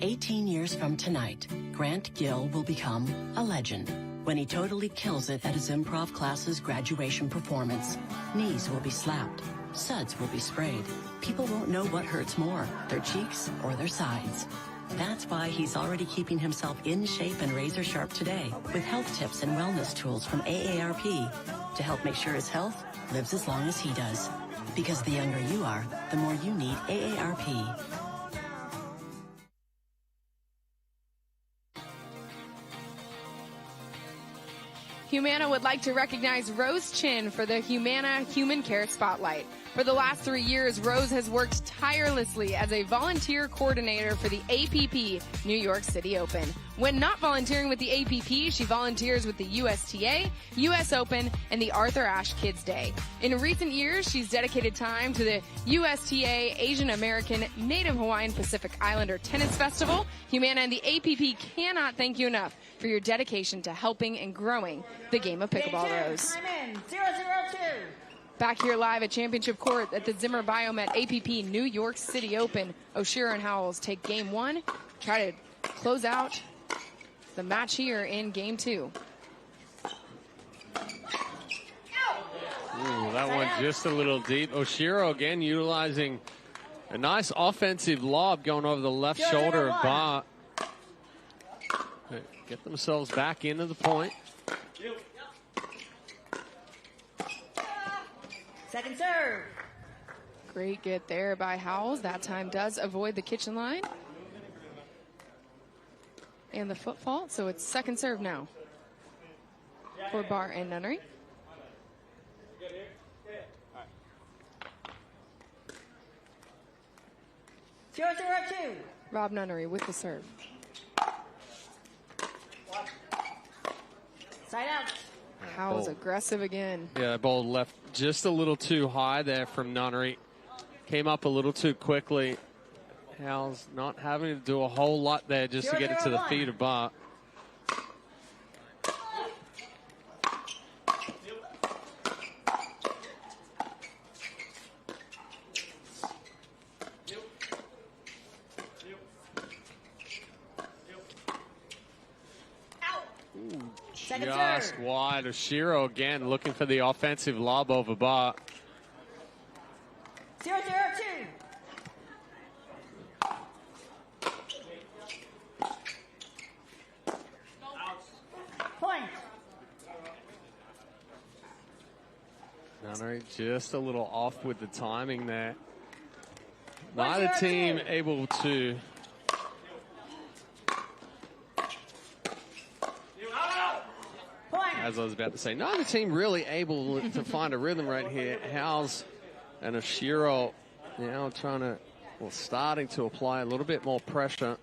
18 years from tonight, Grant Gill will become a legend when he totally kills it at his improv class's graduation performance. Knees will be slapped. Suds will be sprayed. People won't know what hurts more, their cheeks or their sides. That's why he's already keeping himself in shape and razor sharp today with health tips and wellness tools from AARP to help make sure his health lives as long as he does. Because the younger you are, the more you need AARP. Humana would like to recognize Rose Chin for the Humana Human Care Spotlight. For the last 3 years, Rose has worked tirelessly as a volunteer coordinator for the APP New York City Open. When not volunteering with the APP, she volunteers with the USTA, US Open, and the Arthur Ashe Kids Day. In recent years, she's dedicated time to the USTA Asian American Native Hawaiian Pacific Islander Tennis Festival. Humana and the APP cannot thank you enough for your dedication to helping and growing the game of pickleball, Rose. Time in, 0-0-2. Back here live at Championship Court at the Zimmer Biomet APP New York City Open. O'Shea and Howells take game 1, try to close out the match here in game 2. Ooh, that one just a little deep. Oshiro again utilizing a nice offensive lob going over the left shoulder of Ba. Get themselves back into the point. Second serve. Great get there by Howells. That time does avoid the kitchen line and the foot fault, so it's second serve now for Barr and Nunnery. Zero, 0-2. Rob Nunnery with the serve. Side out. Howells aggressive again. Yeah, that ball left just a little too high there from Nunnery. Came up a little too quickly. Howells not having to do a whole lot there just to get it to the feet of Ba. just wide. Oshiro again looking for the offensive lob over bar. 0-0-2. Point. Nunnery just a little off with the timing there. Neither team able to as I was about to say, neither team really able to find a rhythm right here. Howes and Oshiro now starting to apply a little bit more pressure.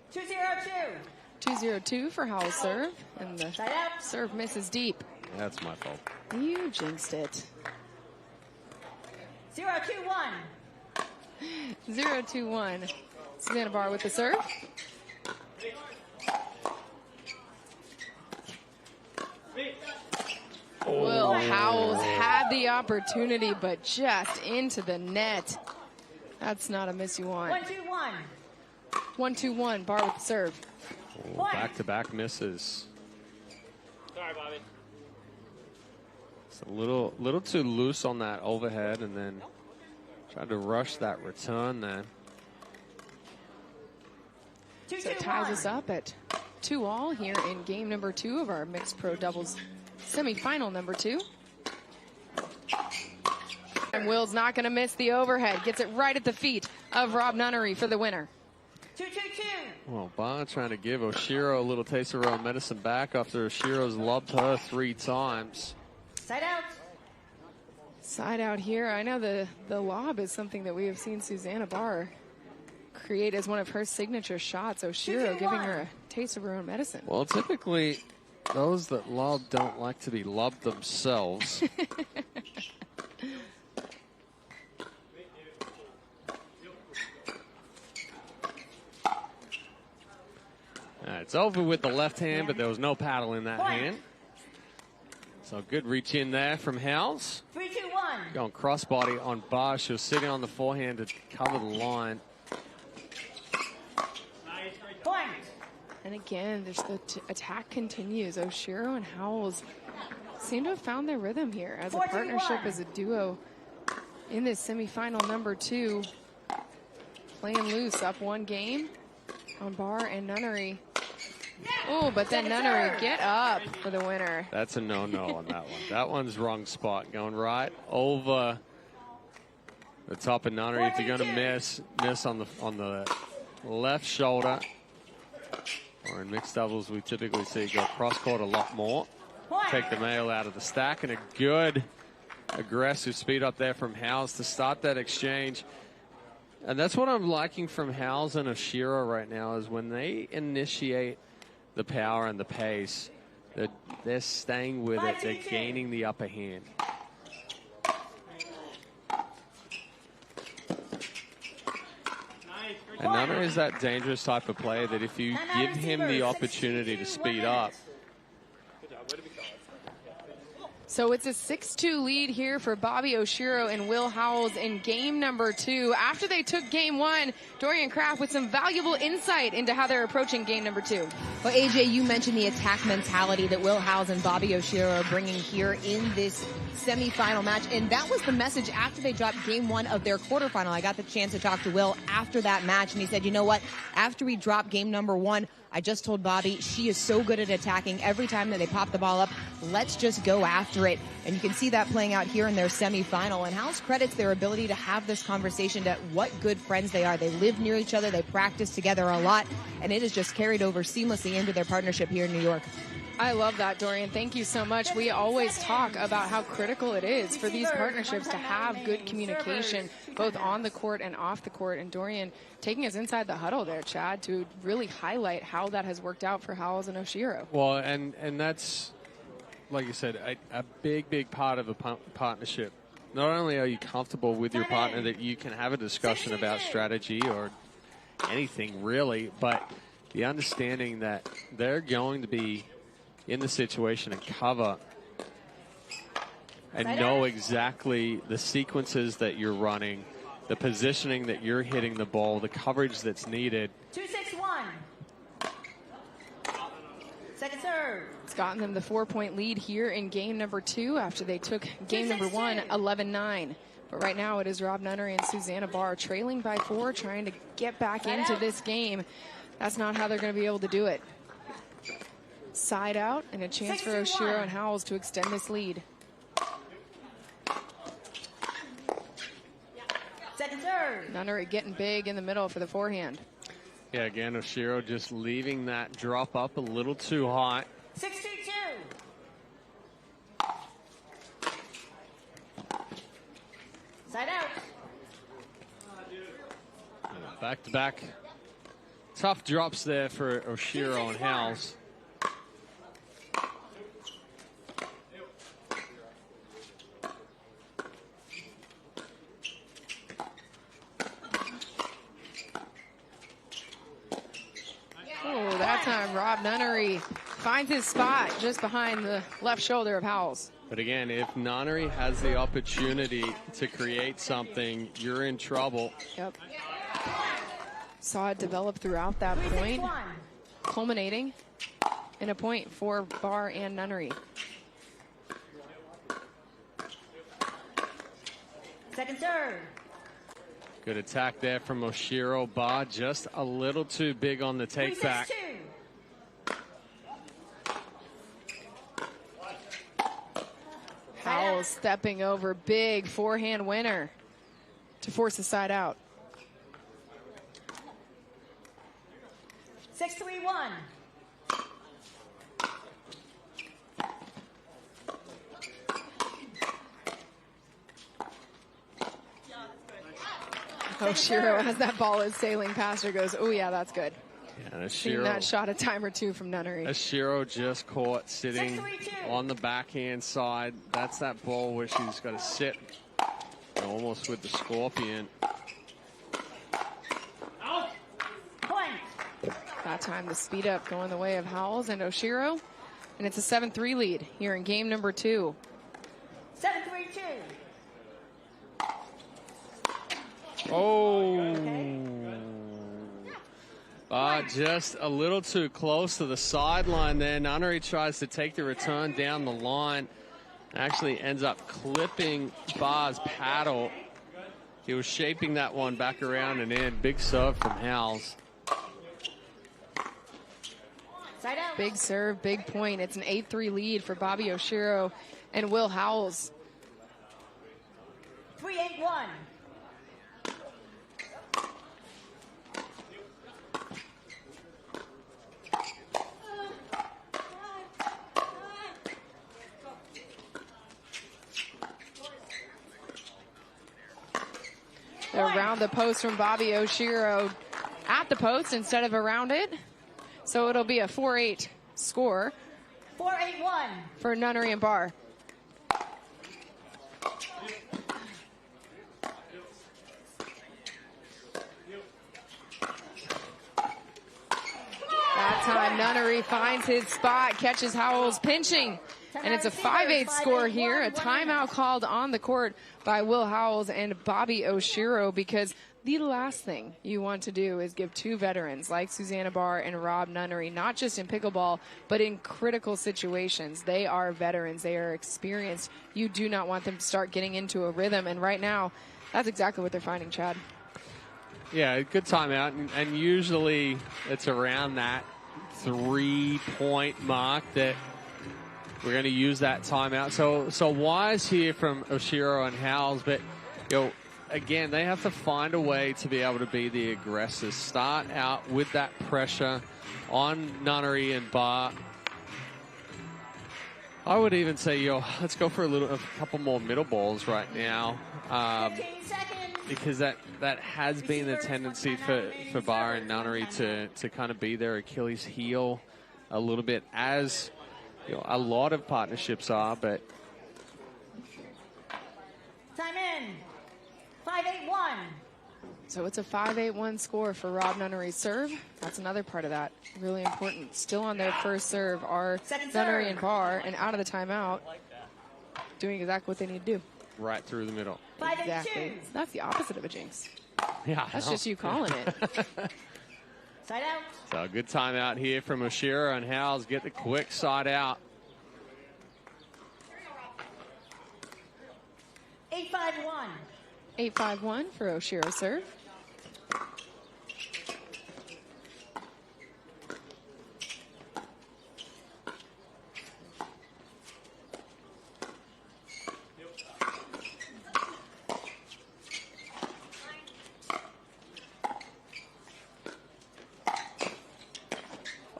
2-0-2. 2-0-2 for Howell's serve, and the serve misses deep. That's my fault. You jinxed it. 0-2-1. 0-2-1. Susanna Barr with the serve. Will Howells had the opportunity, but just into the net. That's not a miss you want. 1-2-1. 1-2-1. Barr with the serve. Oh, back-to-back misses. Sorry, Bobby. It's a little too loose on that overhead, and then tried to rush that return there. So it ties us up at 2-all here in game number 2 of our mixed pro doubles semifinal number 2. And Will's not going to miss the overhead. Gets it right at the feet of Rob Nunnery for the winner. 2-2-2. Well, Barr trying to give Oshiro a little taste of her own medicine back after Oshiro's lobbed her 3 times. Side out. Side out here. I know the lob is something that we have seen Susanna Barr create as one of her signature shots. Oshiro giving her a taste of her own medicine. Well, typically, those that lob don't like to be lobbed themselves. It's over with the left hand, but there was no paddle in that hand. So good reach in there from Howells. 3-2-1. Going crossbody on Barr. She was sitting on the forehand to cover the line. Point. And again, the attack continues. Oshiro and Howells seem to have found their rhythm here as a partnership, as a duo in this semifinal number 2. Playing loose, up 1 game on Barr and Nunnery. Oh, but then Nunnery get up for the winner. That's a no-no on that one. That one's wrong spot. Going right over the top of Nunnery. If you're going to miss on the left shoulder. Or in mixed doubles, we typically see go cross-court a lot more. Take the male out of the stack, and a good aggressive speed up there from Howells to start that exchange. And that's what I'm liking from Howells and Oshiro right now, is when they initiate the power and the pace, they're staying with it. They're gaining the upper hand. And Nunnery is that dangerous type of player that if you give him the opportunity to speed up. So it's a 6-2 lead here for Bobby Oshiro and Will Howells in game number 2. After they took game 1, Dorian Kraft with some valuable insight into how they're approaching game number 2. Well, AJ, you mentioned the attack mentality that Will Howells and Bobby Oshiro are bringing here in this semifinal match, and that was the message after they dropped game 1 of their quarterfinal. I got the chance to talk to Will after that match, and he said, you know what, after we dropped game number 1, I just told Bobby she is so good at attacking every time that they pop the ball up. Let's just go after it. And you can see that playing out here in their semifinal. And Howells credits their ability to have this conversation to what good friends they are. They live near each other. They practice together a lot. And it has just carried over seamlessly into their partnership here in New York. I love that, Dorian. Thank you so much. We always talk about how critical it is for these partnerships to have good communication, both on the court and off the court. And Dorian taking us inside the huddle there, Chad, to really highlight how that has worked out for Howells and Oshiro. Well, and that's, like you said, a big part of a partnership. Not only are you comfortable with your partner that you can have a discussion about strategy or anything really, but the understanding that they're going to be in the situation and cover and know exactly the sequences that you're running, the positioning that you're hitting the ball, the coverage that's needed. 2-6-1. Second serve. It's gotten them the 4-point lead here in game number 2 after they took game number 1 11-9. But right now it is Rob Nunnery and Susanna Barr trailing by 4, trying to get back into this game. That's not how they're going to be able to do it. Side out and a chance for Oshiro and Howells to extend this lead. Second serve. Nunnery getting big in the middle for the forehand. Yeah, again, Oshiro just leaving that drop up a little too hot. 6-2. Side out. Back to back. Tough drops there for Oshiro and Howells. Oh, that time Rob Nunnery finds his spot just behind the left shoulder of Howells. But again, if Nunnery has the opportunity to create something, you're in trouble. Yep. Saw it develop throughout that point, culminating in a point for Barr and Nunnery. Second serve. Good attack there from Oshiro. Barr just a little too big on the take back. Howells stepping over, big forehand winner to force the side out. 6-3-1. Oshiro, as that ball is sailing past her, goes, oh yeah, that's good. Yeah, Seen that shot a time or two from Nunnery. Oshiro just caught sitting on the backhand side. That's that ball where she's got to sit almost with the scorpion. That time the speed up going the way of Howells and Oshiro. And it's a 7-3 lead here in game number 2. 7-3-2. Oh. Just a little too close to the sideline there. Nunnery tries to take the return down the line. Actually ends up clipping Barr's paddle. He was shaping that one back around and in. Big serve from Howells. Big serve, big point. It's an 8-3 lead for Bobby Oshiro and Will Howells. 3-8-1. They're around the post from Bobby Oshiro at the post instead of around it. So it'll be a 4-8 score. 4-8-1. For Nunnery and Barr. That time Nunnery finds his spot, catches Howells pinching. And it's a 5-8 score here. A timeout called on the court by Will Howells and Bobby Oshiro, because the last thing you want to do is give two veterans like Susanna Barr and Rob Nunnery, not just in pickleball, but in critical situations. They are veterans. They are experienced. You do not want them to start getting into a rhythm. And right now, that's exactly what they're finding, Chad. Yeah, good timeout. And usually it's around that 3-point mark that we're going to use that timeout. So wise here from Oshiro and Howells, but again, they have to find a way to be able to be the aggressors. Start out with that pressure on Nunnery and Barr. I would even say, let's go for a couple more middle balls right now, because that has been the tendency for Barr and Nunnery to kind of be their Achilles heel a little bit, as a lot of partnerships are, but time in. 5-8-1. So it's a 5-8-1 score for Rob Nunnery's serve. That's another part of that. Really important. Still on their first serve are Nunnery and Barr, and out of the timeout, doing exactly what they need to do. Right through the middle. Exactly. So that's the opposite of a jinx. Yeah. That's just you calling it. Side out. So a good timeout here from Oshiro, and Howes get the quick side out. 8-5-1. 8-5-1 for Oshiro serve.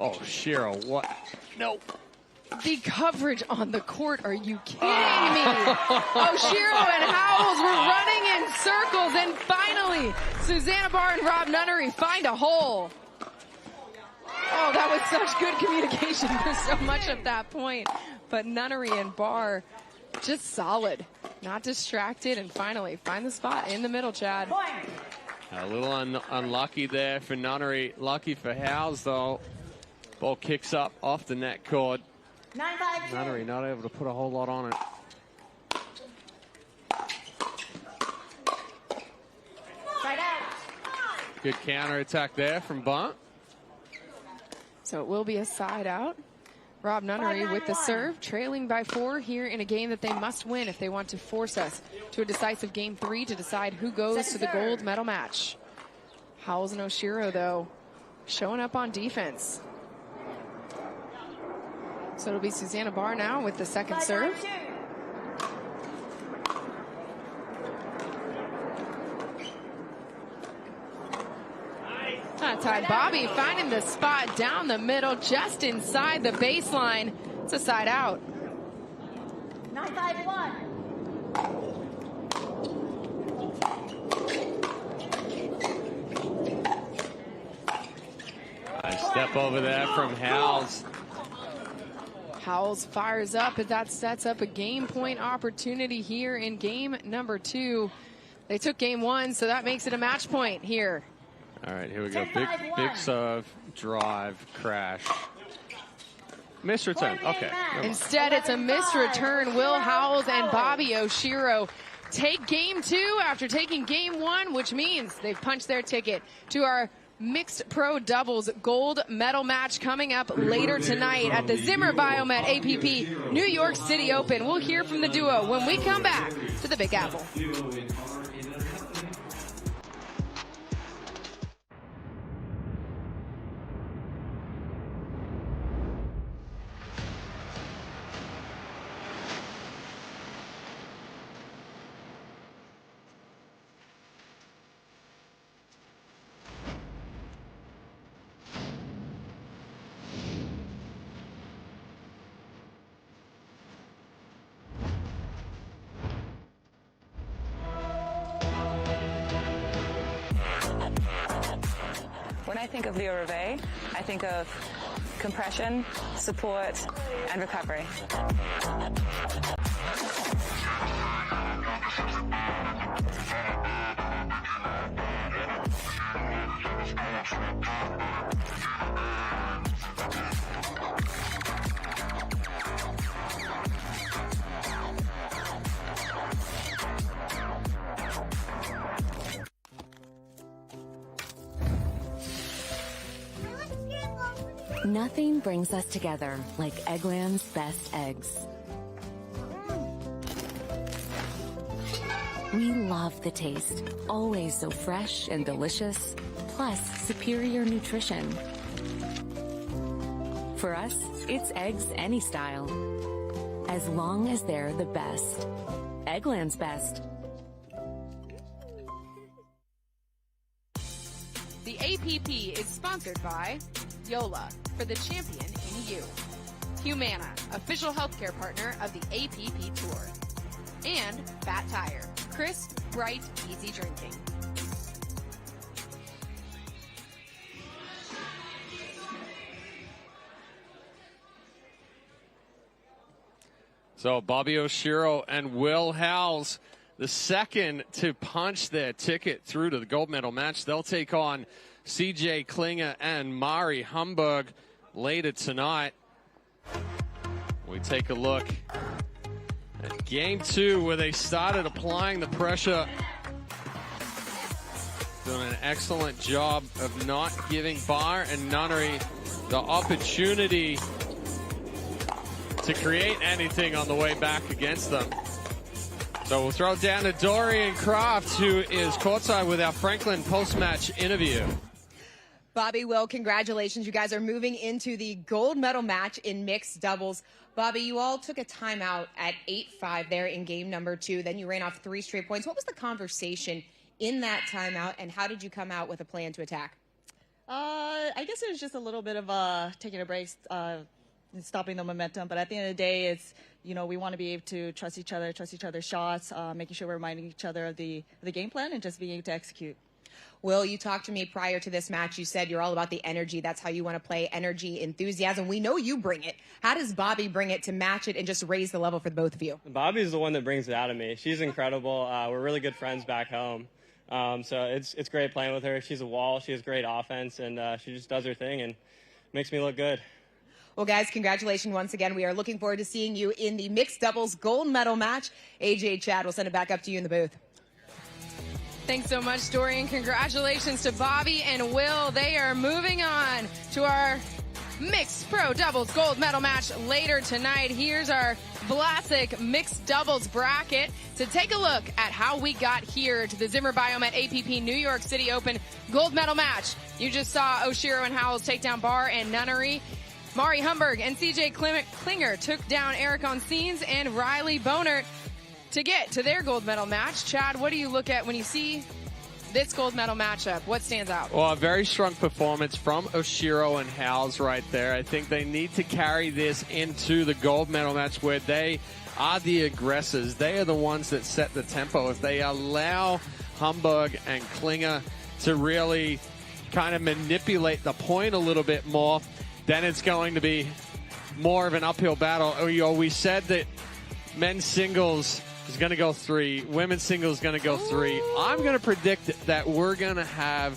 Oh, Shiro, what? No. The coverage on the court, are you kidding me? Oshiro and Howells were running in circles, and finally, Susanna Barr and Rob Nunnery find a hole. Oh, that was such good communication for so much at that point. But Nunnery and Barr just solid, not distracted, and finally find the spot in the middle, Chad. A little unlucky there for Nunnery. Lucky for Howes, though. Ball kicks up off the net cord. 9-5-2. Nunnery not able to put a whole lot on it. Side out. Good counter attack there from Bunt. So it will be a side out. Rob Nunnery with the serve, trailing by 4 here in a game that they must win if they want to force us to a decisive game 3 to decide who goes to the gold medal match. Howells and Oshiro, though, showing up on defense. So it'll be Susanna Barr now with the second serve. Ty Bobby finding the spot down the middle, just inside the baseline. It's a side out. 9-5-1. Nice step over there from Howells. Howells fires up, and that sets up a game point opportunity here in game number 2. They took game 1, so that makes it a match point here. All right, here we go. Big serve, drive, crash. Missed return. Okay. Instead, it's a missed return. Will Howells and Bobby Oshiro take game 2 after taking game 1, which means they've punched their ticket to our mixed pro doubles gold medal match coming up later tonight at the Zimmer Biomet APP New York City Open. We'll hear from the duo when we come back to the Big Apple. When I think of Leo Reve, I think of compression, support, and recovery. Nothing brings us together like Eggland's best eggs. We love the taste, always so fresh and delicious, plus superior nutrition. For us, it's eggs any style, as long as they're the best. Eggland's best. The APP is sponsored by Yola, for the champion in you. Humana, official healthcare partner of the APP Tour. And Fat Tire, crisp, bright, easy drinking. So Bobby Oshiro and Will Howells, the second to punch their ticket through to the gold medal match. They'll take on CJ Klinger and Mari Humburg later tonight. We take a look at game 2, where they started applying the pressure to doing an excellent job of not giving Barr and Nunnery the opportunity to create anything on the way back against them. So we'll throw it down to Dorian Kraft, who is courtside with our Franklin post-match interview. Bobby, Will, congratulations. You guys are moving into the gold medal match in mixed doubles. Bobby, you all took a timeout at 8-5 there in game number 2. Then you ran off 3 straight points. What was the conversation in that timeout, and how did you come out with a plan to attack? I guess it was just a little bit of taking a break, stopping the momentum. But at the end of the day, it's, you know, we want to be able to trust each other's shots, making sure we're reminding each other of the game plan and just being able to execute. Will, you talked to me prior to this match. You said you're all about the energy. That's how you want to play, energy, enthusiasm. We know you bring it. How does Bobby bring it to match it and just raise the level for the both of you? Bobby's the one that brings it out of me. She's incredible. We're really good friends back home. So it's great playing with her. She's a wall. She has great offense, and she just does her thing and makes me look good. Well, guys, congratulations once again. We are looking forward to seeing you in the mixed doubles gold medal match. AJ, Chad, we'll send it back up to you in the booth. Thanks so much, Dorian. Congratulations to Bobby and Will. They are moving on to our mixed pro doubles gold medal match later tonight. Here's our Vlasic mixed doubles bracket to take a look at how we got here to the Zimmer Biomet APP New York City Open gold medal match. You just saw Oshiro and Howells take down Barr and Nunnery. Mari Humburg and CJ Klinger took down Eric Onsines and Riley Bonert to get to their gold medal match. Chad, what do you look at when you see this gold medal matchup? What stands out? Well, a very strong performance from Oshiro and Howells right there. I think they need to carry this into the gold medal match where they are the aggressors. They are the ones that set the tempo. If they allow Humburg and Klinger to really kind of manipulate the point a little bit more, then it's going to be more of an uphill battle. We said that men's singles is going to go 3. Women's singles is going to go 3. I'm going to predict that we're going to have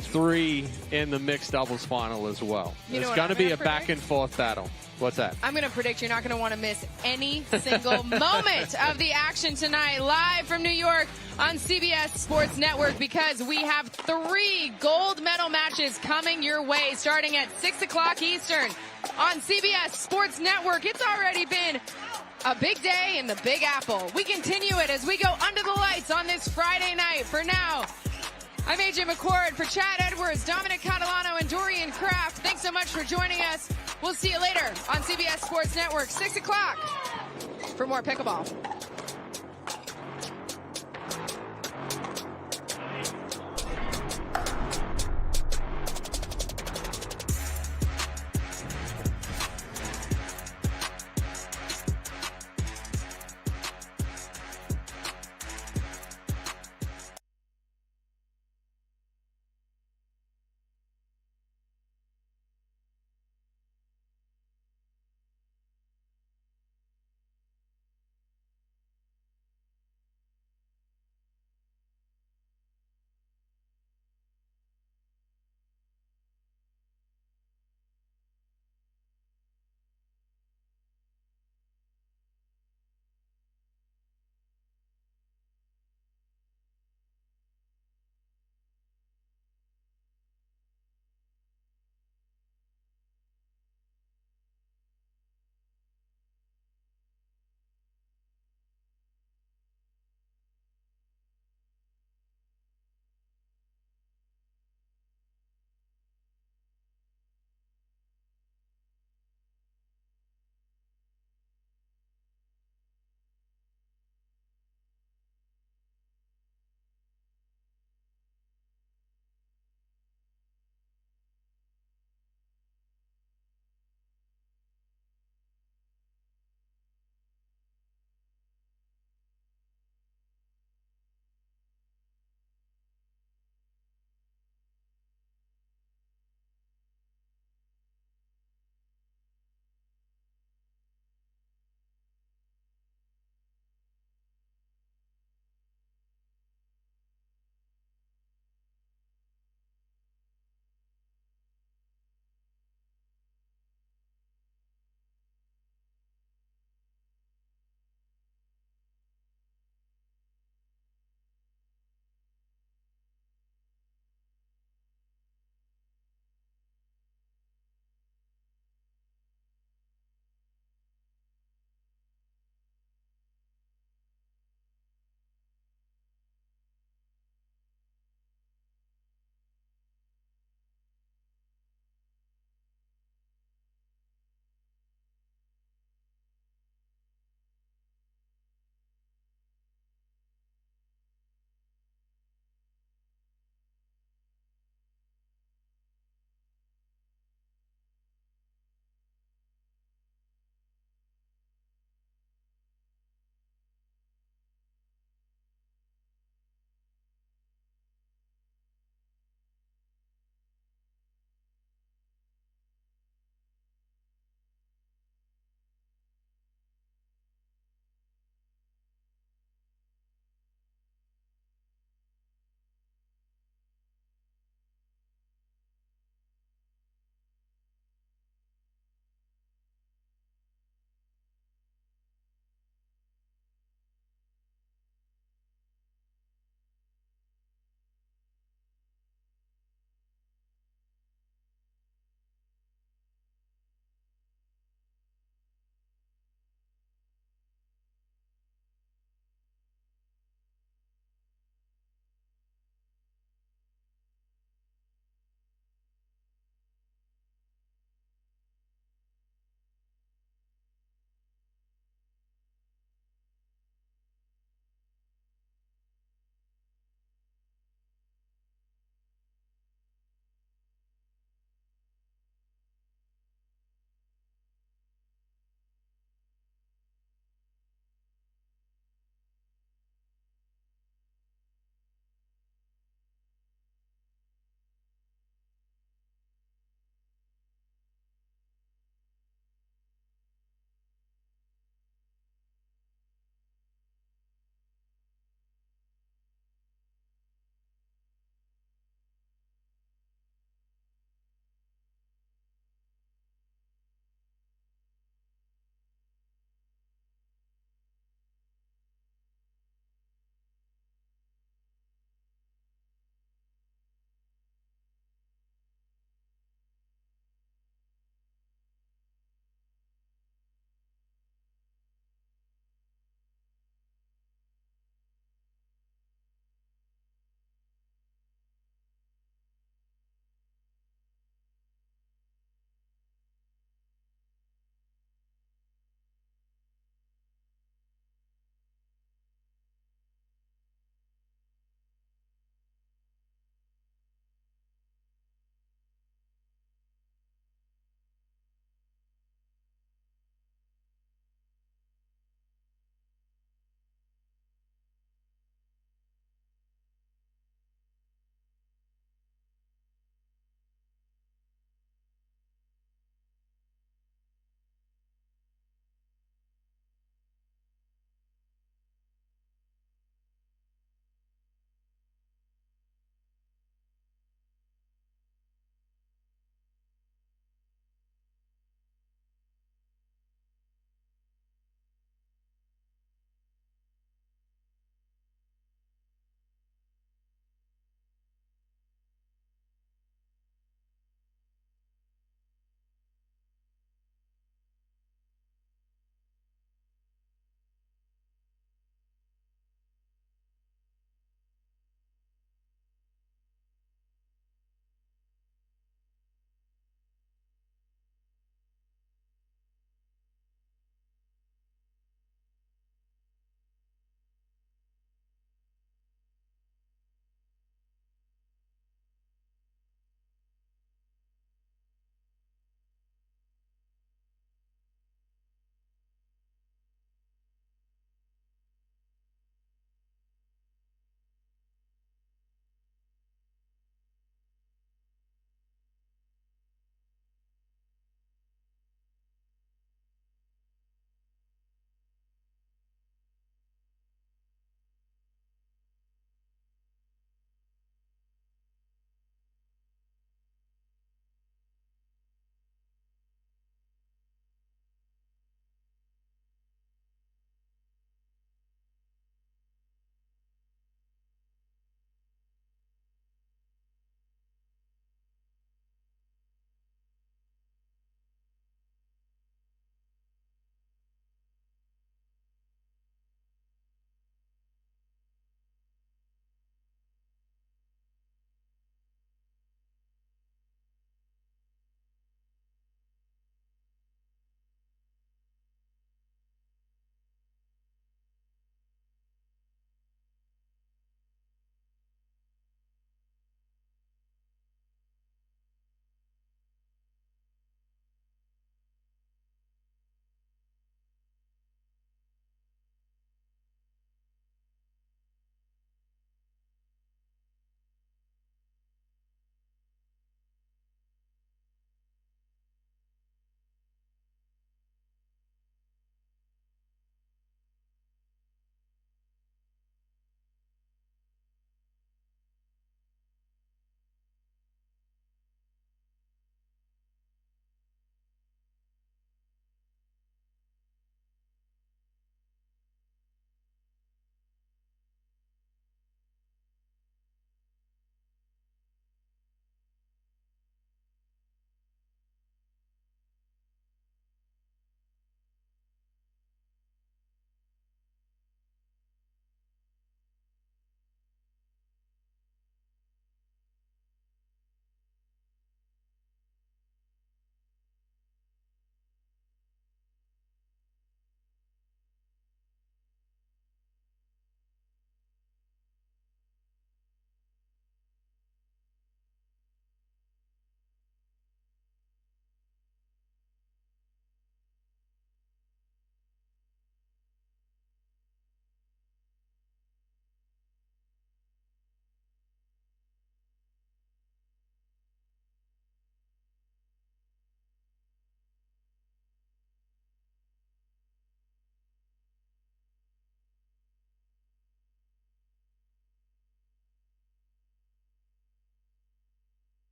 3 in the mixed doubles final as well. It's going to be a back and forth battle. What's that? I'm going to predict you're not going to want to miss any single moment of the action tonight, live from New York on CBS Sports Network, because we have 3 gold medal matches coming your way starting at 6 o'clock Eastern on CBS Sports Network. It's already been a big day in the Big Apple. We continue it as we go under the lights on this Friday night. For now, I'm AJ McCord. For Chad Edwards, Dominic Catalano, and Dorian Kraft, thanks so much for joining us. We'll see you later on CBS Sports Network, 6 o'clock, for more pickleball.